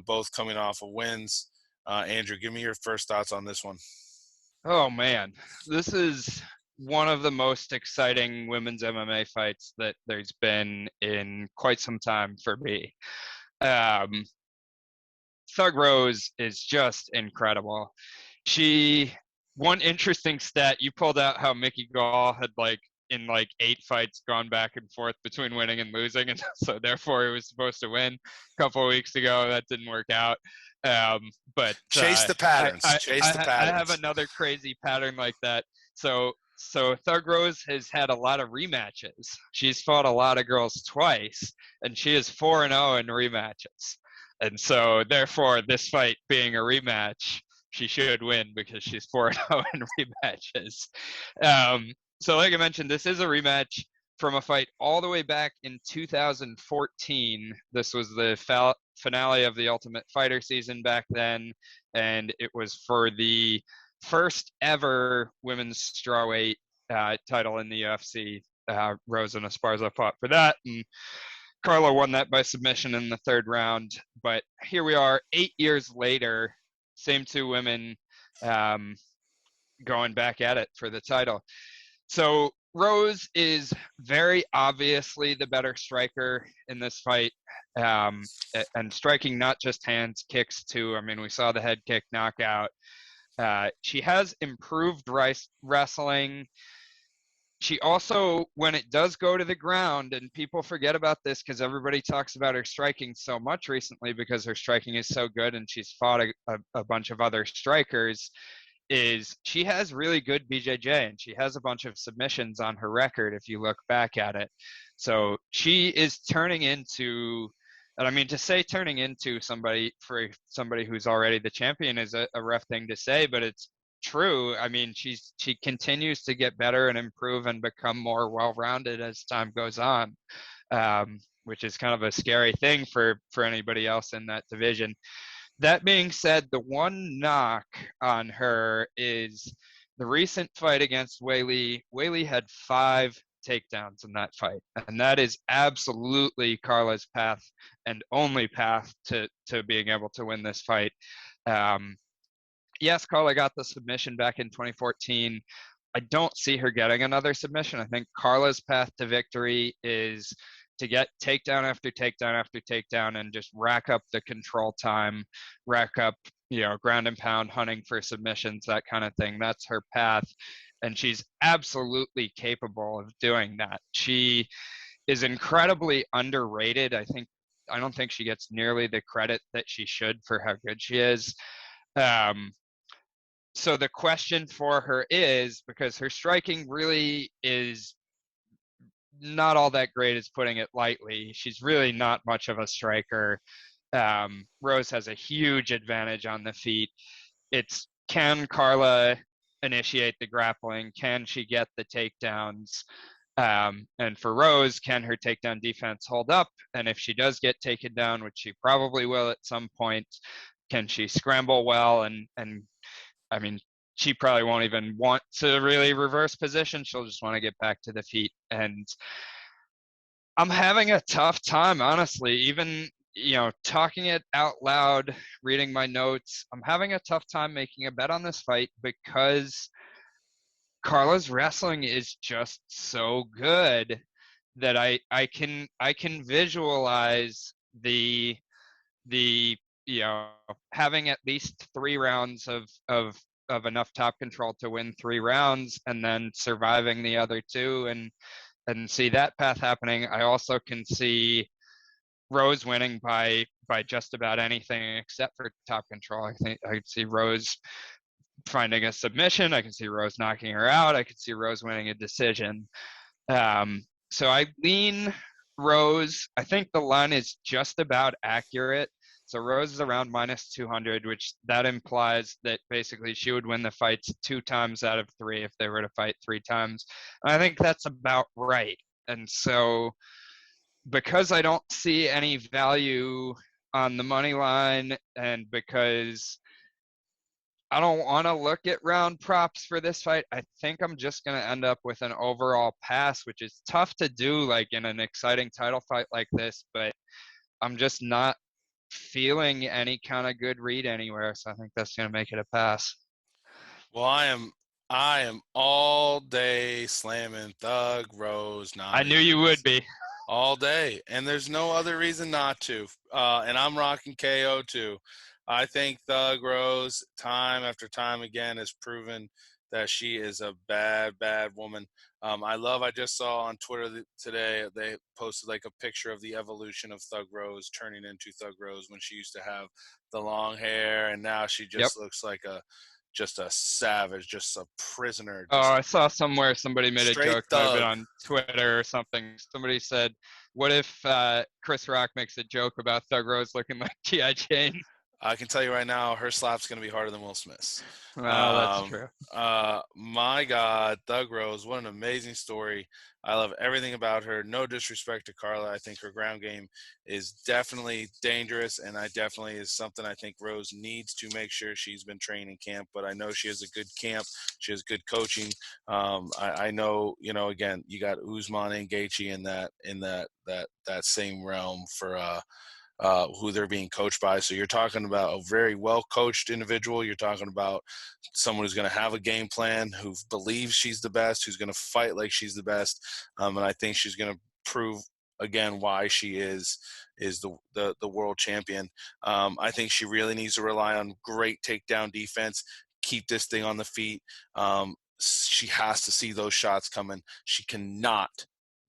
Both coming off of wins. Andrew, give me your first thoughts on this one. Oh man, this is one of the most exciting women's MMA fights that there's been in quite some time for me. Um, Thug Rose is just incredible. One interesting stat, you pulled out how Mickey Gall had in 8 fights gone back and forth between winning and losing, and so therefore he was supposed to win a couple of weeks ago. That didn't work out. But chase the patterns. I have another crazy pattern like that. So Thug Rose has had a lot of rematches. She's fought a lot of girls twice, and she is 4-0 in rematches. And so therefore, this fight being a rematch, she should win because she's 4-0 in rematches. So like I mentioned, this is a rematch from a fight all the way back in 2014. This was the finale of the Ultimate Fighter season back then, and it was for the first ever women's strawweight title in the UFC. Rose and Esparza fought for that, and Carla won that by submission in the third round. But here we are 8 years later, same two women going back at it for the title. So Rose is very obviously the better striker in this fight, and striking not just hands, kicks too. I mean, we saw the head kick knockout. She has improved wrestling. She also, when it does go to the ground, and people forget about this because everybody talks about her striking so much recently because her striking is so good and she's fought a bunch of other strikers, is she has really good BJJ and she has a bunch of submissions on her record if you look back at it. So she is turning into, and I mean, to say turning into somebody who's already the champion is a rough thing to say, but it's true. I mean, she continues to get better and improve and become more well-rounded as time goes on, which is kind of a scary thing for anybody else in that division. That being said, the one knock on her is the recent fight against Weili. Weili had 5 takedowns in that fight, and that is absolutely Carla's path and only path to being able to win this fight. Yes, Carla got the submission back in 2014. I don't see her getting another submission. I think Carla's path to victory is to get takedown after takedown after takedown and just rack up the control time, rack up, ground and pound, hunting for submissions, that kind of thing. That's her path. And she's absolutely capable of doing that. She is incredibly underrated. I don't think she gets nearly the credit that she should for how good she is. So the question for her is, because her striking really is not all that great, is putting it lightly. She's really not much of a striker. Rose has a huge advantage on the feet. It's, can Carla initiate the grappling? Can she get the takedowns? And for Rose, can her takedown defense hold up? And if she does get taken down, which she probably will at some point, can she scramble well? And I mean, she probably won't even want to really reverse position. She'll just want to get back to the feet. And I'm having a tough time, honestly, even, talking it out loud, reading my notes. I'm having a tough time making a bet on this fight because Carla's wrestling is just so good that I can visualize the having at least 3 rounds of enough top control to win 3 rounds and then surviving the other 2 and see that path happening. I also can see Rose winning by just about anything except for top control. I think I could see Rose finding a submission. I can see Rose knocking her out. I could see Rose winning a decision. So I lean Rose, I think the line is just about accurate. So Rose is around minus 200, which that implies that basically she would win the fights 2 times out of 3 if they were to fight 3 times. And I think that's about right. And so because I don't see any value on the money line, and because I don't want to look at round props for this fight, I think I'm just going to end up with an overall pass, which is tough to do like in an exciting title fight like this, but I'm just not feeling any kind of good read anywhere, so I think that's going to make it a pass. Well, I am all day slamming Thug Rose. I knew you would be. All day, and there's no other reason not to. And I'm rocking KO too. I think Thug Rose, time after time again, has proven that she is a bad, bad woman. I just saw on Twitter today, they posted like a picture of the evolution of Thug Rose turning into Thug Rose when she used to have the long hair, and now she Yep. just looks like just a savage, just a prisoner. Oh, I saw somewhere somebody made a joke of it thug. on Twitter or something. Somebody said, what if Chris Rock makes a joke about Thug Rose looking like G.I. Jane? I can tell you right now, her slap's going to be harder than Will Smith's. Oh, that's true. My God, Thug Rose, what an amazing story. I love everything about her. No disrespect to Carla. I think her ground game is definitely dangerous, and I definitely is something I think Rose needs to make sure she's been trained in camp. But I know she has a good camp. She has good coaching. I know, again, you got Usman and Gaethje in that same realm for who they're being coached by. So you're talking about a very well-coached individual. You're talking about someone who's going to have a game plan, who believes she's the best, who's going to fight like she's the best. And I think she's going to prove again why she is the world champion. I think she really needs to rely on great takedown defense, keep this thing on the feet. She has to see those shots coming. She cannot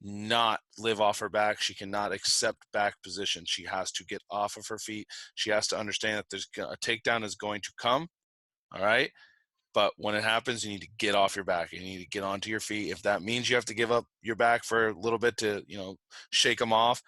not live off her back. She cannot accept back position. She has to get off of her feet. She has to understand that there's a takedown is going to come. All right. But when it happens, you need to get off your back. You need to get onto your feet. If that means you have to give up your back for a little bit to, shake them off,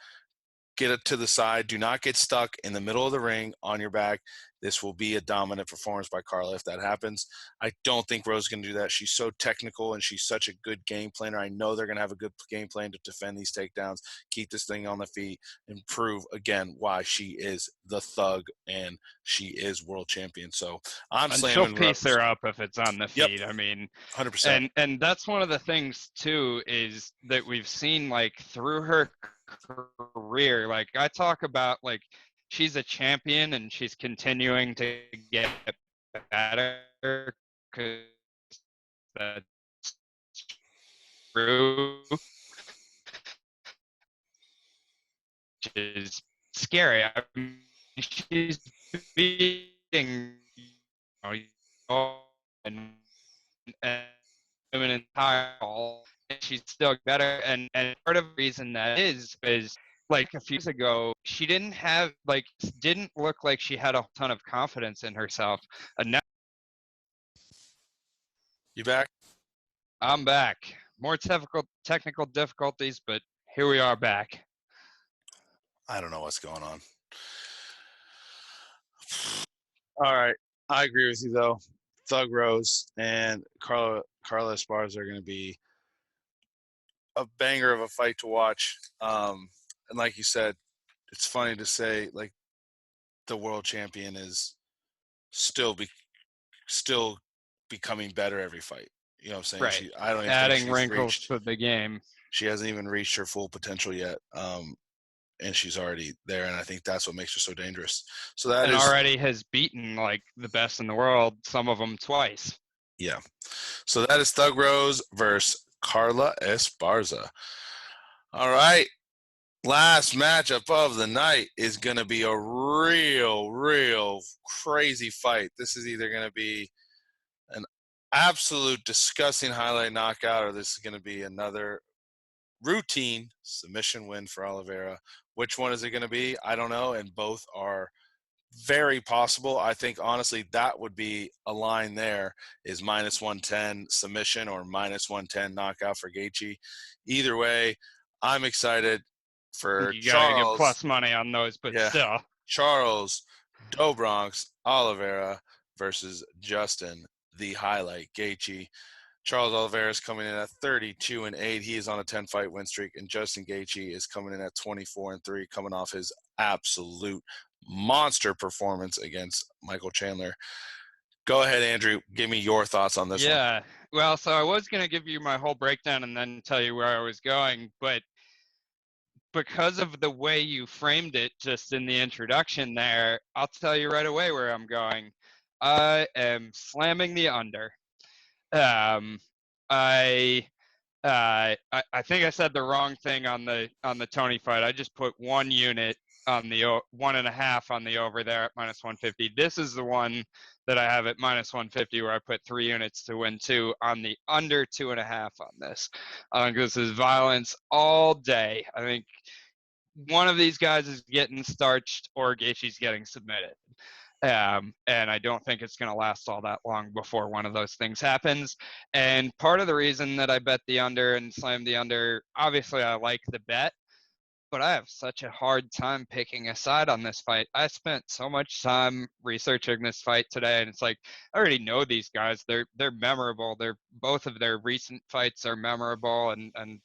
get it to the side. Do not get stuck in the middle of the ring on your back. This will be a dominant performance by Carla if that happens. I don't think Rose is going to do that. She's so technical and she's such a good game planner. I know they're going to have a good game plan to defend these takedowns, keep this thing on the feet, and prove again why she is the Thug and she is world champion. So I'm and slamming. She'll piece her up if it's on the feet. Yep. I mean, 100%. And that's one of the things too, is that we've seen like through her career. Like I talk about, like she's a champion and she's continuing to get better, because that's true, which is scary. I mean, she's beating, and women in title, and she's still better. And part of the reason that is like a few years ago, she didn't look like she had a ton of confidence in herself. And now You back? I'm back. More technical difficulties, but here we are back. I don't know what's going on. All right. I agree with you, though. Thug Rose and Carla Esparza are going to be a banger of a fight to watch. And like you said, it's funny to say, like, the world champion is still becoming better every fight. You know what I'm saying? Right. I don't even Adding think wrinkles to the game. she hasn't even reached her full potential yet. And she's already there, and I think that's what makes her so dangerous. So that is already has beaten like the best in the world, some of them twice. Yeah. So that is Thug Rose versus Carla Esparza. All right. Last matchup of the night is going to be a real crazy fight. This is either going to be an absolute disgusting highlight knockout, or this is going to be another routine submission win for Oliveira. Which one is it going to be? I don't know, and both are very possible. I think, honestly, that would be a line there is minus 110 submission or minus 110 knockout for Gaethje. Either way, I'm excited for You got to give Charles. plus money on those, but Yeah, still. Charles Do Bronx Oliveira versus Justin the Highlight Gaethje. Charles Oliveira is coming in at 32-8. He is on a 10-fight win streak, and Justin Gaethje is coming in at 24-3, coming off his absolute monster performance against Michael Chandler. Go ahead, Andrew. Give me your thoughts on this one. Yeah. Well, so I was going to give you my whole breakdown and then tell you where I was going, but because of the way you framed it just in the introduction there, I'll tell you right away where I'm going. I am slamming the under. Um, I I think I said the wrong thing on the Tony fight. I just put 1 unit on the 1.5 on the over there at -150. This is the one that I have at -150 where I put 3 units to win 2 on the under 2.5 on this. I think this is violence all day. I think one of these guys is getting starched or Gaethje's getting submitted. And I don't think it's going to last all that long before one of those things happens. And part of the reason that I bet the under and slammed the under, obviously I like the bet, but I have such a hard time picking a side on this fight. I spent so much time researching this fight today, and it's like I already know these guys. They're memorable. Both of their recent fights are memorable, and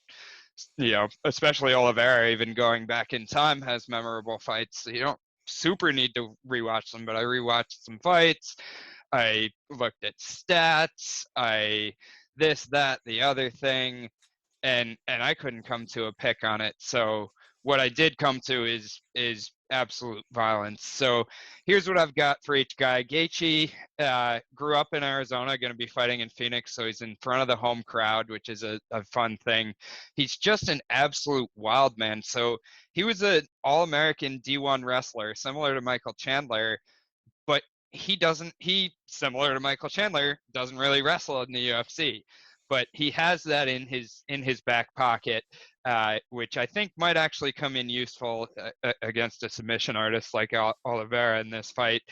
you know, especially Oliveira, even going back in time, has memorable fights. You don't super need to rewatch them, but I rewatched some fights. I looked at stats. This, that, the other thing, and I couldn't come to a pick on it. So what I did come to is absolute violence. So here's what I've got for each guy. Gaethje grew up in Arizona, going to be fighting in Phoenix, so he's in front of the home crowd, which is a fun thing. He's just an absolute wild man. So he was an All-American D1 wrestler, similar to Michael Chandler, but he similar to Michael Chandler doesn't really wrestle in the UFC, but he has that in his back pocket, which I think might actually come in useful against a submission artist like Oliveira in this fight.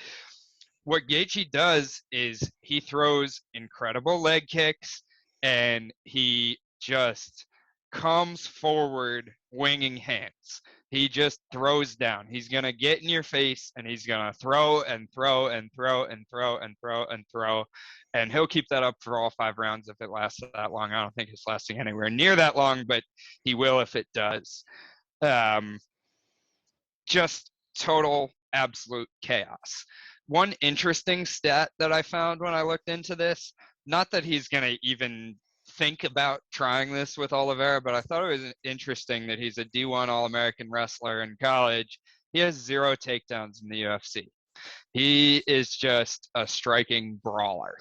What Gaethje does is he throws incredible leg kicks, and he just comes forward winging hands. He just throws down. He's going to get in your face, and he's going to throw and throw and throw and throw and throw and throw. And he'll keep that up for all 5 rounds if it lasts that long. I don't think it's lasting anywhere near that long, but he will if it does. Just total, absolute chaos. One interesting stat that I found when I looked into this, not that he's going to even think about trying this with Oliveira, but I thought it was interesting that he's a D1 All-American wrestler in college. He has 0 takedowns in the UFC. He is just a striking brawler.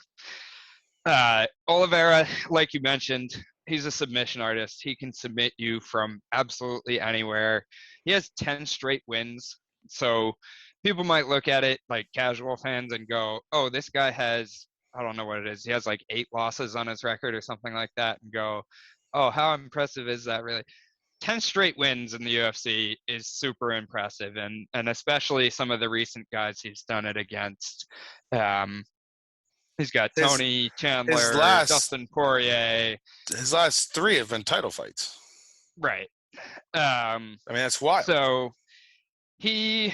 Oliveira, like you mentioned, he's a submission artist. He can submit you from absolutely anywhere. He has 10 straight wins. So people might look at it like casual fans and go, oh, this guy has, I don't know what it is. He has like 8 losses on his record or something like that, and go, oh, how impressive is that really? 10 straight wins in the UFC is super impressive. And especially some of the recent guys he's done it against. He's got Tony, Chandler, Dustin Poirier. His last 3 have been title fights. Right. I mean, that's wild. So he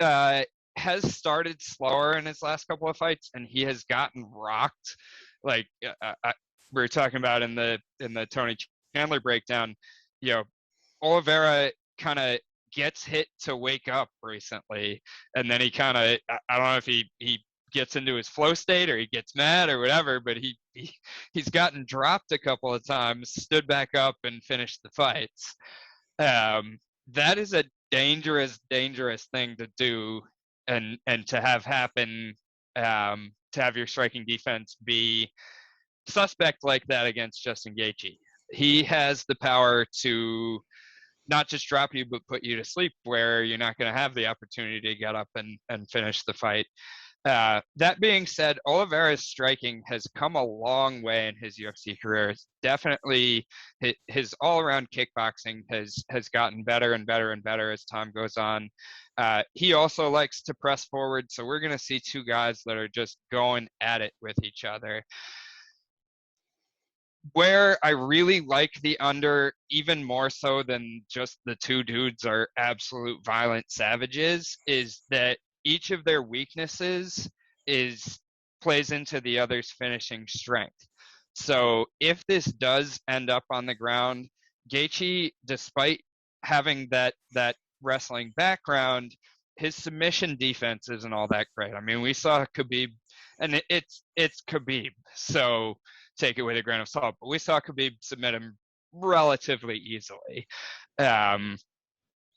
has started slower in his last couple of fights, and he has gotten rocked. Like we were talking about in the Tony Chandler breakdown, you know, Oliveira kind of gets hit to wake up recently, and then he kind of, I don't know if he gets into his flow state or he gets mad or whatever, but he's gotten dropped a couple of times, stood back up and finished the fights. That is a dangerous thing to do, and to have happen, to have your striking defense be suspect like that against Justin Gaethje. He has the power to not just drop you, but put you to sleep where you're not going to have the opportunity to get up and finish the fight. That being said, Oliveira's striking has come a long way in his UFC career. It's definitely his all-around kickboxing has gotten better and better and better as time goes on. He also likes to press forward, so we're going to see 2 guys that are just going at it with each other. where I really like the under, even more so than just the two dudes are absolute violent savages, is that each of their weaknesses is plays into the other's finishing strength. So if this does end up on the ground, Gaethje, despite having that wrestling background, his submission defense isn't all that great. I mean, we saw Khabib, and it's Khabib, so take it with a grain of salt. But we saw Khabib submit him relatively easily, um,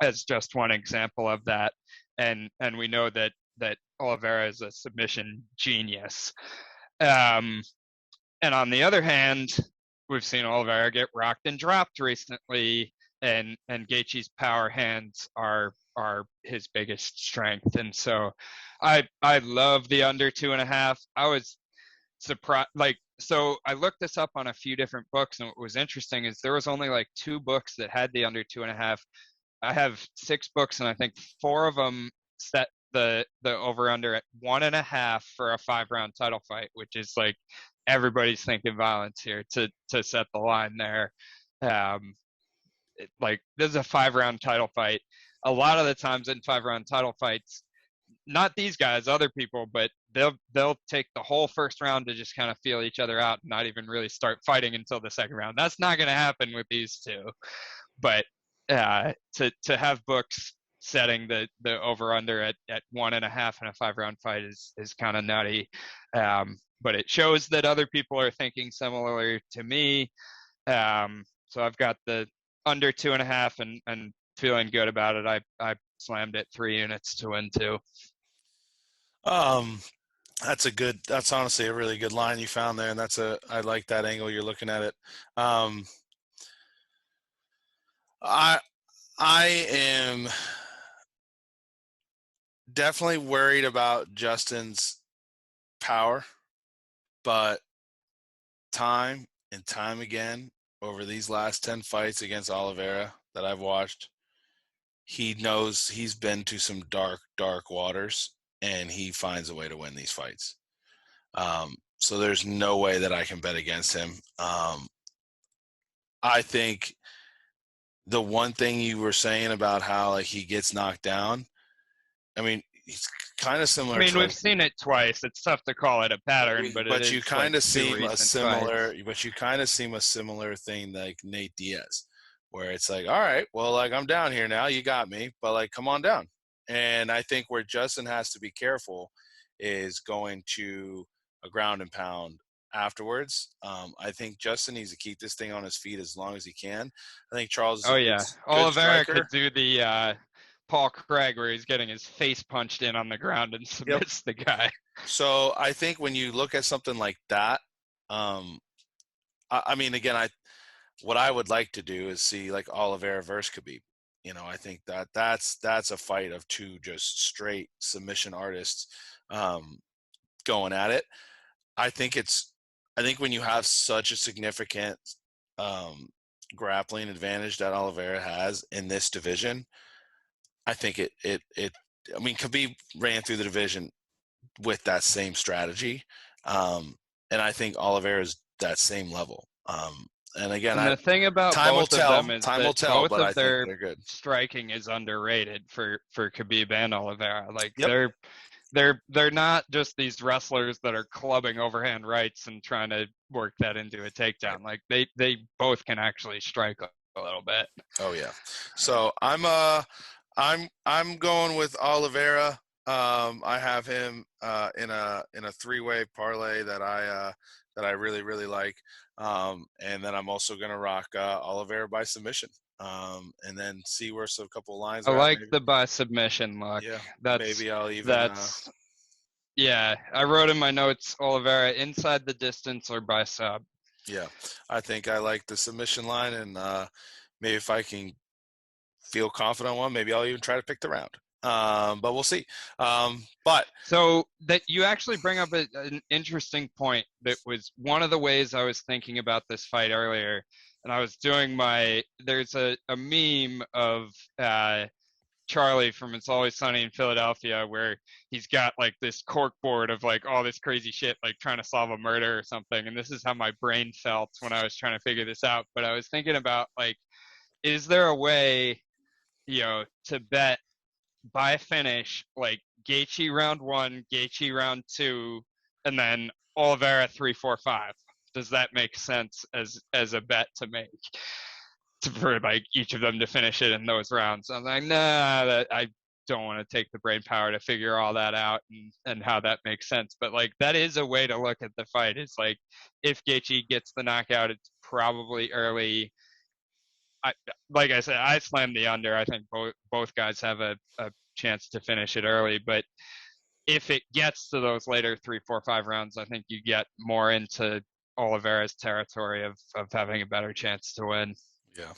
as just one example of that. And we know that Oliveira is a submission genius. Um, and on the other hand, we've seen Oliveira get rocked and dropped recently, and Gaethje's power hands are his biggest strength. And so I love the under 2.5. I was surprised, like, so I looked this up on a few different books, and what was interesting is there was only like 2 books that had the under 2.5. I have 6 books, and I think 4 of them set the over under at 1.5 for a 5-round title fight, which is like everybody's thinking violence here to set the line there. Like, this is a 5-round title fight. A lot of the times in 5-round title fights, not these guys, other people, but they'll take the whole first round to just kind of feel each other out and not even really start fighting until the second round. That's not going to happen with these two. But to have books setting the over under at 1.5 in a 5-round fight is kind of nutty. But it shows that other people are thinking similar to me. So I've got the under 2.5 and feeling good about it. I slammed it 3 units to win 2. That's honestly a really good line you found there, and I like that angle you're looking at it. I am definitely worried about Justin's power, but time and time again over these last 10 fights against Oliveira that I've watched, he knows he's been to some dark waters, and he finds a way to win these fights. So there's no way that I can bet against him. I think the one thing you were saying about how like he gets knocked down, I mean, he's kind of similar. I mean, we've seen it twice. It's tough to call it a pattern, but you kind of seem a similar. Fights. But you kind of seem a similar thing like Nate Diaz, where it's like, all right, well, like I'm down here now, you got me, but like come on down. And I think where Justin has to be careful is going to a ground and pound afterwards. I think Justin needs to keep this thing on his feet as long as he can. I think Charles is a good Oliveira striker. could do the Paul Craig where he's getting his face punched in on the ground and submits the guy. So I think when you look at something like that, I mean, again, what I would like to do is see like Oliveira versus Khabib. You know, I think that's a fight of 2 just straight submission artists going at it. I think when you have such a significant grappling advantage that Oliveira has in this division, I think I mean, Khabib ran through the division with that same strategy. And I think Oliveira is that same level. And again, the thing about both of them is time will tell, but I think they're good. Striking is underrated for Khabib and Oliveira. Like they're not just these wrestlers that are clubbing overhand rights and trying to work that into a takedown. Like they both can actually strike a little bit. Oh yeah. So I'm going with Oliveira. I have him in a 3-way parlay that I really, really like. And then I'm also going to rock Oliveira by submission. And then see where a couple lines I like the by submission look. Yeah, maybe I'll even. Yeah, I wrote in my notes Oliveira inside the distance or by sub. Yeah, I think I like the submission line, and maybe if I can feel confident on one, maybe I'll even try to pick the round. But we'll see. But so that you actually bring up an interesting point. That was one of the ways I was thinking about this fight earlier, and I was doing there's a meme of Charlie from It's Always Sunny in Philadelphia, where he's got like this cork board of like all this crazy shit, like trying to solve a murder or something. And this is how my brain felt when I was trying to figure this out. But I was thinking about like, is there a way, to bet by finish, like Gaethje round 1, Gaethje round 2, and then Oliveira 3, 4, 5? Does that make sense as a bet to make? For like each of them to finish it in those rounds. I'm like, nah, I don't want to take the brain power to figure all that out and how that makes sense. But like that is a way to look at the fight. It's like if Gaethje gets the knockout, it's probably early. Like I said, I slammed the under. I think both guys have a chance to finish it early. But if it gets to those later 3, 4, 5 rounds, I think you get more into Oliveira's territory of having a better chance to win. Yeah.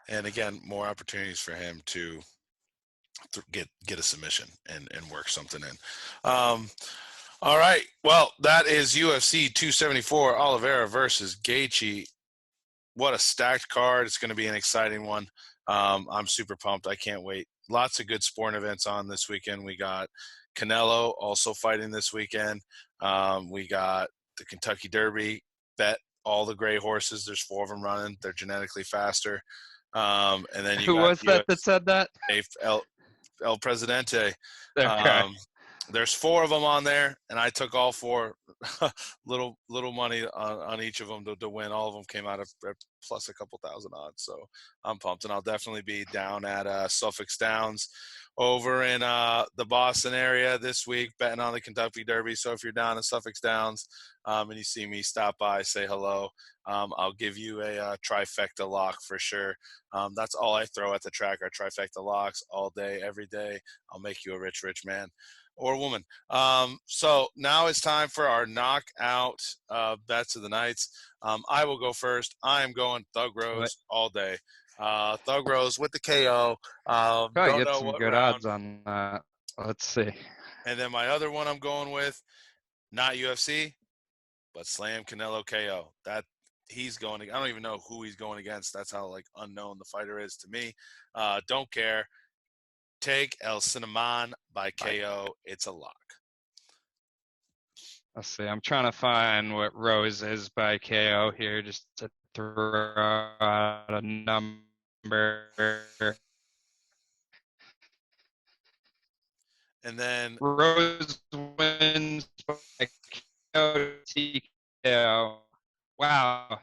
And again, more opportunities for him to get a submission and work something in. All right. Well, that is UFC 274, Oliveira versus Gaethje. What a stacked card. It's going to be an exciting one. I'm super pumped. I can't wait. Lots of good sporting events on this weekend. We got Canelo also fighting this weekend. We got the Kentucky Derby. Bet all the gray horses. There's 4 of them running. They're genetically faster. And then you Who got was that said that? El Presidente. Okay. There's 4 of them on there, and I took all 4. little money on each of them to win. All of them came out of plus a couple thousand odds. So I'm pumped, and I'll definitely be down at Suffolk Downs over in the Boston area this week betting on the Kentucky Derby. So if you're down in Suffolk Downs and you see me, stop by, say hello. I'll give you a trifecta lock for sure. That's all I throw at the track are trifecta locks all day, every day. I'll make you a rich man or woman. So now it's time for our knockout bets of the nights. I will go first. I am going Thug Rose all day. Thug Rose with the KO. Probably get some good round. Odds on that. Let's see. And then my other one I'm going with, not UFC, but Slam Canelo KO. That he's going. I don't even know who he's going against. That's how like unknown the fighter is to me. Don't care. Take El Cinnamon by KO. It's a lock. Let's see. I'm trying to find what Rose is by KO here, just to throw out a number. And then Rose wins by KO TKO. Wow.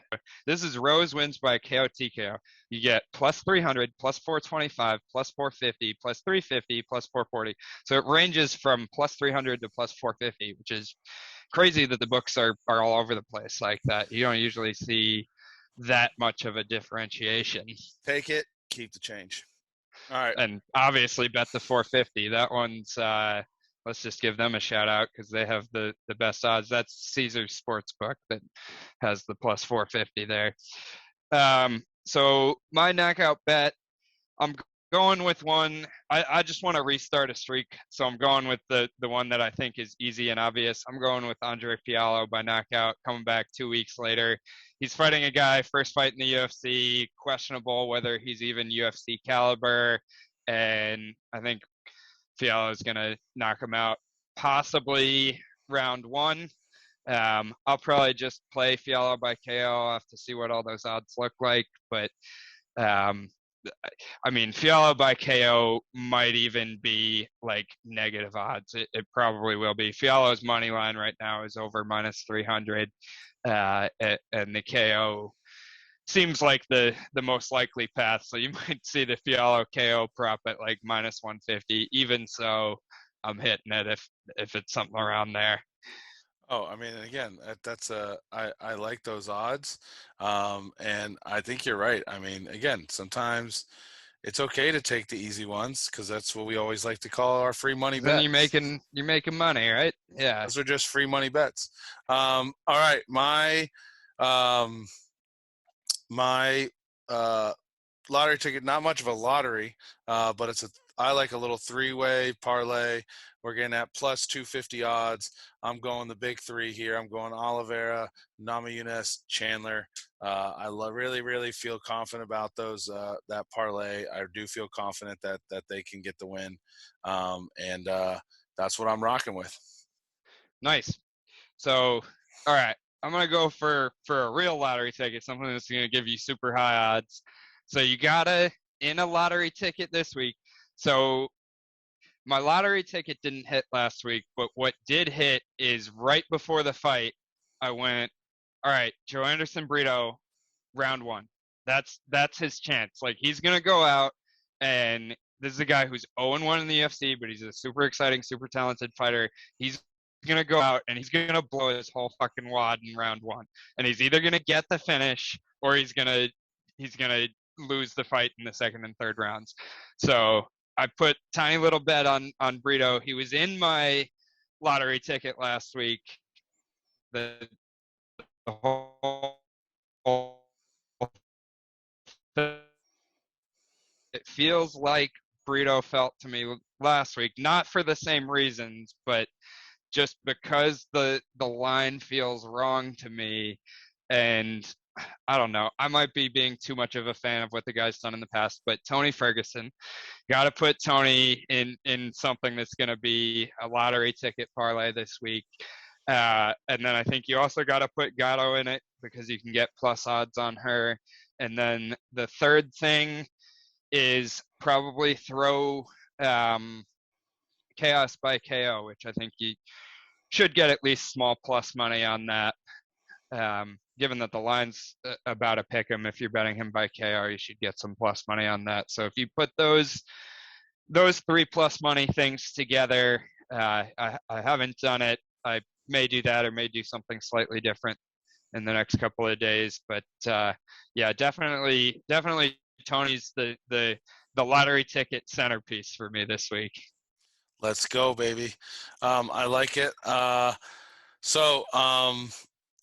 This is Rose wins by KO TKO. You get plus 300, plus 425, plus 450, plus 350, plus 440. So it ranges from plus 300 to plus 450, which is crazy that the books are all over the place like that. You don't usually see that much of a differentiation. Take it, keep the change. All right. And obviously bet the 450. That one's let's just give them a shout out because they have the best odds. That's Caesar's Sportsbook that has the plus 450 there. So my knockout bet, I'm going with one. I just want to restart a streak, so I'm going with the one that I think is easy and obvious. I'm going with Andre Fialho by knockout, coming back 2 weeks later. He's fighting a guy, first fight in the UFC, questionable whether he's even UFC caliber, and I think Fialho is going to knock him out possibly round 1. I'll probably just play Fialho by KO. I'll have to see what all those odds look like, but I mean, Fialho by KO might even be like negative odds. It probably will be. Fialho's money line right now is over minus 300, and the KO seems like the most likely path. So you might see the Fialho KO prop at like minus 150. Even so, I'm hitting it if it's something around there. Oh, I mean, again, I like those odds, and I think you're right. I mean, again, sometimes it's okay to take the easy ones because that's what we always like to call our free money bets. Then you're making money, right? Yeah. Those are just free money bets. All right, my lottery ticket, not much of a lottery, but it's I like a little three-way parlay. We're getting at plus 250 odds. I'm going the big three here. I'm going Oliveira, Namajunas, Chandler. Really, really feel confident about those that parlay. I do feel confident that they can get the win, and that's what I'm rocking with. Nice. So, all right, I'm gonna go for a real lottery ticket, something that's gonna give you super high odds. So you gotta in a lottery ticket this week. So my lottery ticket didn't hit last week, but what did hit is right before the fight, I went, all right, Joe Anderson Brito, round one. That's his chance. Like he's gonna go out, and this is a guy who's 0-1 in the UFC, but he's a super exciting, super talented fighter. He's gonna go out and he's gonna blow his whole fucking wad in round one, and he's either gonna get the finish or he's gonna lose the fight in the second and third rounds. So I put tiny little bet on Brito. He was in my lottery ticket last week. The whole it feels like Brito felt to me last week, not for the same reasons, but just because the line feels wrong to me. And I don't know, I might be being too much of a fan of what the guy's done in the past, but Tony Ferguson, got to put Tony in something that's going to be a lottery ticket parlay this week. And then I think you also got to put Gatto in it because you can get plus odds on her. And then the third thing is probably throw Khaos by KO, which I think you should get at least small plus money on that. Given that the line's about a pick 'em, if you're betting him by KO, you should get some plus money on that. So if you put those 3 plus money things together, I haven't done it. I may do that or may do something slightly different in the next couple of days. But yeah, definitely Tony's the lottery ticket centerpiece for me this week. Let's go, baby. I like it.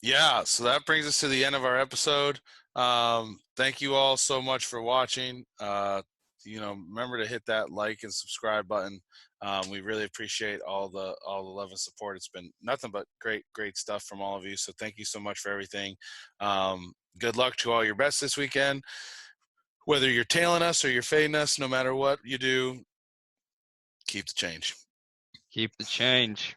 Yeah, so that brings us to the end of our episode. Thank you all so much for watching. Remember to hit that like and subscribe button. We really appreciate all the love and support. It's been nothing but great stuff from all of you. So thank you so much for everything. Good luck to all your bets this weekend. Whether you're tailing us or you're fading us, no matter what you do, keep the change. Keep the change.